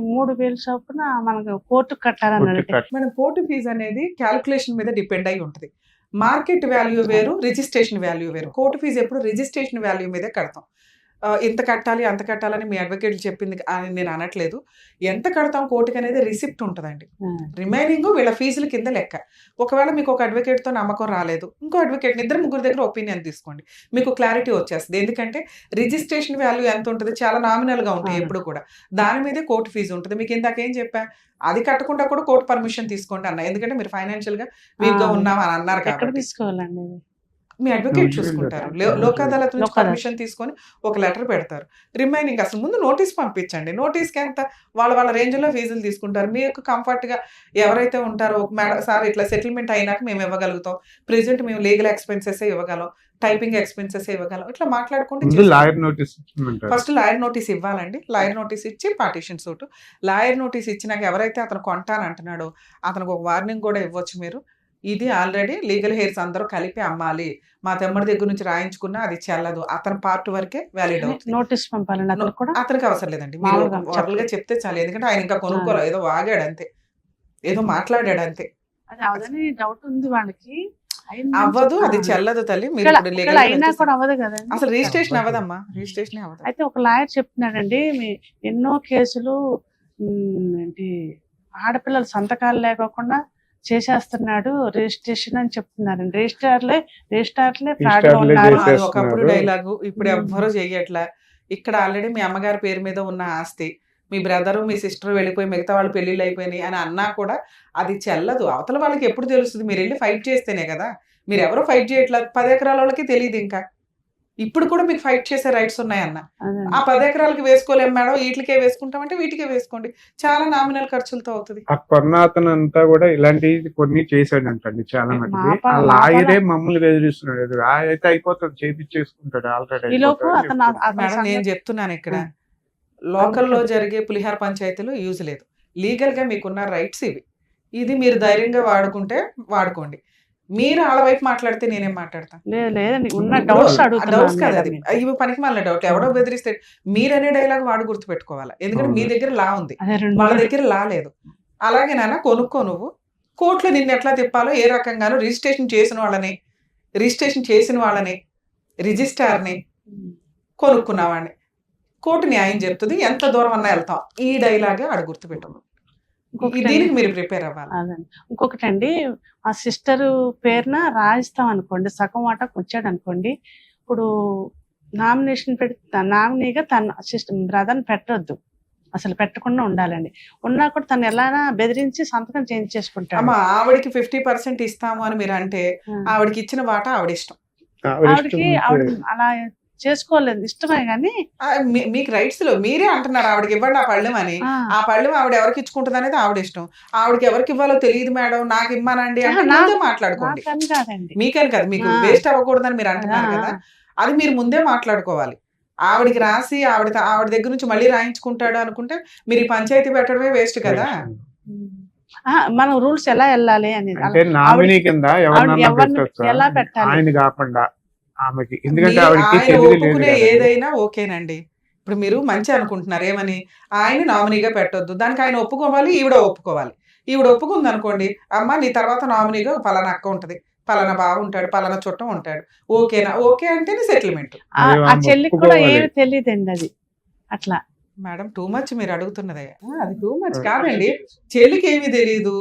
3,000 చొప్పున మనకు కోర్టు కట్టాలన్నాడు. మన కోర్టు ఫీజు అనేది క్యాలిక్యులేషన్ మీద డిపెండ్ అయి ఉంటుంది. మార్కెట్ వాల్యూ వేరు, రిజిస్ట్రేషన్ వాల్యూ వేరు. కోర్టు ఫీజు ఎప్పుడు రిజిస్ట్రేషన్ వాల్యూ మీదే కడతాం. ఇంత కట్టాలి అంత కట్టాలని మీ అడ్వకేట్లు చెప్పింది అని నేను అనట్లేదు. ఎంత కడతాం కోర్టుకి అనేది రిసిప్ట్ ఉంటుందండి. రిమైనింగ్ వీళ్ళ ఫీజుల కింద లెక్క. ఒకవేళ మీకు ఒక అడ్వకేట్తో నమ్మకం రాలేదు, ఇంకో అడ్వకేట్ ఇద్దరు ముగ్గురు దగ్గర ఒపీనియన్ తీసుకోండి, మీకు క్లారిటీ వచ్చేస్తుంది. ఎందుకంటే రిజిస్ట్రేషన్ వాల్యూ ఎంత ఉంటుంది, చాలా నామినల్గా ఉంటాయి ఎప్పుడు కూడా. దాని మీదే కోర్టు ఫీజు ఉంటుంది. మీకు ఇందాకేం చెప్పా, అది కట్టకుండా కూడా కోర్టు పర్మిషన్ తీసుకోండి అన్న. ఎందుకంటే మీరు ఫైనాన్షియల్గా వీక్గా ఉన్నాం అని అన్నారు కాబట్టి తీసుకోవాలండి. మీ అడ్వకేట్ చూసుకుంటారు. లోక్ అదాలత్ నుంచి పర్మిషన్ తీసుకొని ఒక లెటర్ పెడతారు. రిమైనింగ్ అసలు ముందు నోటీస్ పంపించండి. నోటీస్కి ఎంత వాళ్ళ రేంజ్లో ఫీజులు తీసుకుంటారు. మీకు కంఫర్ట్గా ఎవరైతే ఉంటారో, మేడం సార్ ఇట్లా సెటిల్మెంట్ అయినాక మేము ఇవ్వగలుగుతాం, ప్రెజెంట్ మేము లీగల్ ఎక్స్పెన్సెస్ ఇవ్వగలం, టైపింగ్ ఎక్స్పెన్సెస్ ఇవ్వగలం, ఇట్లా మాట్లాడుకుంటే ఫస్ట్ లాయర్ నోటీస్ ఇవ్వాలండి. లాయర్ నోటీస్ ఇచ్చి పార్టీషన్ సూట్. లాయర్ నోటీస్ ఇచ్చినాక ఎవరైతే అతను కొంటానంటున్నాడో అతనికి ఒక వార్నింగ్ కూడా ఇవ్వచ్చు. మీరు ఇది ఆల్రెడీ లీగల్ హెయిర్స్ అందరూ కలిపి అమ్మాలి, మా తమ్ముడి దగ్గర నుంచి రాయించుకున్నా అది చెల్లదు, అతని పార్ట్ వరకే వ్యాలిడ్ అవుతుంది. నోటీస్ పంపాలండి అతనికి అవసరం లేదండి, మీరు గా చెప్తే చాలు. ఎందుకంటే ఆయన ఇంకా కొనుక్కోలేదు, ఏదో వాగాడు అంతే, ఏదో మాట్లాడాడు అంతే. డౌట్ ఉంది వాళ్ళకి, అవ్వదు, అది చెల్లదు తల్లి. మీరు అసలు రిజిస్ట్రేషన్ అవ్వదమ్మా, రిజిస్ట్రేషన్ అవ్వదు. అయితే ఒక లాయర్ చెప్తున్నాడండి, ఎన్నో కేసులు ఏంటి ఆడపిల్లల సంతకాలు లేకోకుండా చేసేస్తున్నాడు రిజిస్ట్రేషన్ అని చెప్తున్నారండి. రిజిస్ట్రార్లే ఫ్రాడ్ గా ఉన్నారు. అది ఒకప్పుడు డైలాగు, ఇప్పుడు ఎవ్వరూ చెయ్యట్లా. ఇక్కడ ఆల్రెడీ మీ అమ్మగారి పేరు మీద ఉన్న ఆస్తి, మీ బ్రదరు మీ సిస్టర్ వెళ్ళిపోయి మిగతా వాళ్ళు పెళ్లిళ్ళు అయిపోయినాయి అని అన్నా కూడా అది చెల్లదు. అవతల వాళ్ళకి ఎప్పుడు తెలుస్తుంది? మీరు వెళ్ళి ఫైట్ చేస్తేనే కదా. మీరు ఎవరో ఫైట్ చేయట్లేదు, 10 ఎకరాల వాళ్ళకి తెలియదు. ఇంకా ఇప్పుడు కూడా మీకు ఫైట్ చేసే రైట్స్ ఉన్నాయన్న. ఆ 10 ఎకరాలకి వేసుకోలేము మేడం, వీటికే వేసుకుంటామంటే వీటికే వేసుకోండి, చాలా నామినల్ ఖర్చులతో అవుతుంది. ఆ కొన్నాతను అంతా కూడా ఇలాంటివి కొన్ని చేశాడంటండి చాలా మంది. ఆ లాయరే మమ్మల్ని బెదిరిస్తున్నాడు, అయితే అయిపోతుంది చేపించేసుకుంటాడు ఆల్రెడీ. మేడం నేను చెప్తున్నాను, ఇక్కడ లోకల్లో జరిగే పులిహార పంచాయతీలు యూజ్ లేదు. లీగల్ గా మీకున్న రైట్స్ ఇవి. ఇది మీరు ధైర్యంగా వాడుకుంటే వాడుకోండి. మీరు వాళ్ళ వైపు మాట్లాడితే నేనేం మాట్లాడతాను? డౌట్స్ కాదు అది, ఇవి పనికి మళ్ళీ డౌట్. ఎవడో బెదిరిస్తే మీరనే డైలాగ్ వాడు గుర్తుపెట్టుకోవాలి. ఎందుకంటే మీ దగ్గర లా ఉంది, వాళ్ళ దగ్గర లా లేదు. అలాగే నాన్న కొనుక్కో, నువ్వు కోర్టులో నిన్ను ఎట్లా తిప్పాలో ఏ రకంగానూ రిజిస్ట్రేషన్ చేసిన వాళ్ళని రిజిస్ట్రార్ని కొనుక్కున్నవాడిని కోర్టు న్యాయం చెప్తుంది, ఎంత దూరం అన్నా వెళ్తాం. ఈ డైలాగే ఆడ గుర్తుపెట్టాము. దీనికి మీరు ప్రిపేర్ అవ్వాలి. ఇంకొకటి అండి, ఆ సిస్టర్ పేరున రాయిస్తాం అనుకోండి, సగం వాటాకు వచ్చాడు అనుకోండి, ఇప్పుడు నామినేషన్ పెట్టి నామినీగా తన సిస్టర్ బ్రదర్ని పెట్టొద్దు, అసలు పెట్టకుండా ఉండాలండి. ఉన్నా కూడా తను ఎలా బెదిరించి సంతకం చేంజ్ చేసుకుంటాడు. అమ్మా ఆవిడకి 50% ఇస్తాము అని మీరు అంటే ఆవిడకి ఇచ్చిన వాటా ఆవిడ ఇష్టం. ఆవిడ అలా చేసుకోలేదు, ఇష్టమే కానీ మీకు రైట్స్ లో మీరే అంటున్నారు ఆవిడకి ఇవ్వండి ఆ పళ్ళెం అని. ఆ పళ్ళెం ఆవిడ ఎవరికి ఇచ్చుకుంటుంది అనేది ఆవిడ ఇష్టం. ఆవిడకి ఎవరికి ఇవ్వాలో తెలియదు మేడం, నాకు ఇవ్వనండి అంటే మాట్లాడుకోండి. మీకని కదా, మీకు వేస్ట్ అవ్వకూడదని మీరు అంటున్నారు కదా, అది మీరు ముందే మాట్లాడుకోవాలి. ఆవిడకి రాసి ఆవిడ దగ్గర నుంచి మళ్ళీ రాయించుకుంటాడు అనుకుంటే మీరు ఈ పంచాయతీ పెట్టడమే వేస్ట్ కదా. మనం రూల్స్ ఎలా వెళ్ళాలి అనేది ఎలా పెట్టాలి ఆయన కాకుండా ఆమెకి, ఎందుకంటే ఒప్పుకునే ఏదైనా ఓకేనండి. ఇప్పుడు మీరు మంచి అనుకుంటున్నారు ఏమని, ఆయన నామినీగా పెట్టొద్దు, దానికి ఆయన ఒప్పుకోవాలి, ఈవిడ ఒప్పుకోవాలి. ఈవిడ ఒప్పుకుంది అనుకోండి, అమ్మ నీ తర్వాత నామినీగా పలానా అక్క ఉంటది, పలానా బావ ఉంటాడు, పలానా చుట్టం ఉంటాడు, ఓకేనా? ఓకే అంటేనే సెటిల్మెంట్. ఆ చెల్లికి కూడా ఏమి తెలియదండి అది. అట్లా మేడం టూ మచ్ మీరు అడుగుతున్నదే, అది టూ మచ్ కాదండి. చెల్లికి ఏమీ తెలియదు,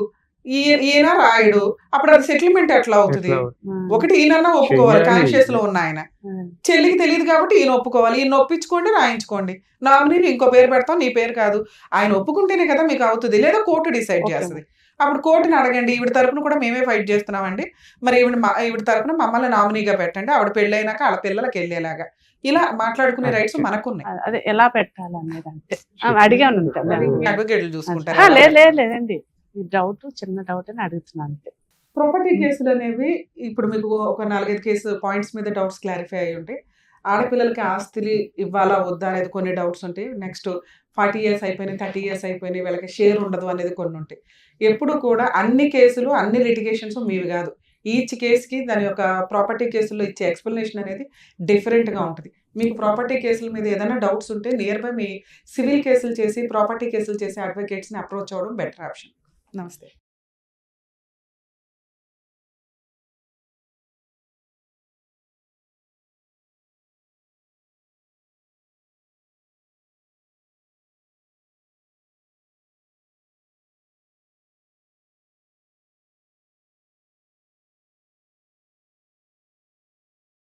ఈయన రాయుడు, అప్పుడు అది సెటిల్మెంట్ ఎట్లా అవుతుంది? ఒకటి ఈయన ఒప్పుకోవాలి, కాన్షియస్ లో ఉన్న ఆయన. చెల్లికి తెలియదు కాబట్టి ఈయన ఒప్పుకోవాలి, ఈయన ఒప్పించుకోండి, రాయించుకోండి. నామినీ ఇంకో పేరు పెడతాం, నీ పేరు కాదు. ఆయన ఒప్పుకుంటేనే కదా మీకు అవుతుంది, లేదా కోర్టు డిసైడ్ చేస్తుంది. అప్పుడు కోర్టుని అడగండి, ఈవిడ తరపున కూడా మేమే ఫైట్ చేస్తున్నామండి, మరి ఈవిడ తరపున మమ్మల్ని నామినీగా పెట్టండి, ఆవిడ పెళ్ళైనాక వాళ్ళ పిల్లలకి వెళ్ళేలాగా. ఇలా మాట్లాడుకునే రైట్స్ మనకున్నాయి. అదే ఎలా పెట్టాలనేది అంటే అడిగాను, అడ్వకేట్లు చూసుకుంటారు. లేదండి, డౌట్ చిన్న డౌట్ అని అడుగుతున్నాను అంతే. ప్రాపర్టీ కేసులు అనేవి ఇప్పుడు మీకు ఒక 4-5 కేసు పాయింట్స్ మీద డౌట్స్ క్లారిఫై అయ్యి ఉంటాయి. ఆడపిల్లలకి ఆస్తులు ఇవ్వాలా వద్దా అనేది కొన్ని డౌట్స్ ఉంటాయి. నెక్స్ట్ 40 years అయిపోయినాయి, 30 years అయిపోయినాయి, వీళ్ళకి షేర్ ఉండదు అనేది కొన్ని ఉంటాయి. ఎప్పుడు కూడా అన్ని కేసులు అన్ని లిటిగేషన్స్ మీవి కాదు. ఈచ్ కేసుకి దాని యొక్క ప్రాపర్టీ కేసుల్లో ఇచ్చే ఎక్స్ప్లెనేషన్ అనేది డిఫరెంట్గా ఉంటుంది. మీకు ప్రాపర్టీ కేసుల మీద ఏదైనా డౌట్స్ ఉంటే నియర్ బై మీ సివిల్ కేసులు చేసి ప్రాపర్టీ కేసులు చేసే అడ్వకేట్స్ని అప్రోచ్ అవ్వడం బెటర్ ఆప్షన్. నమస్తే.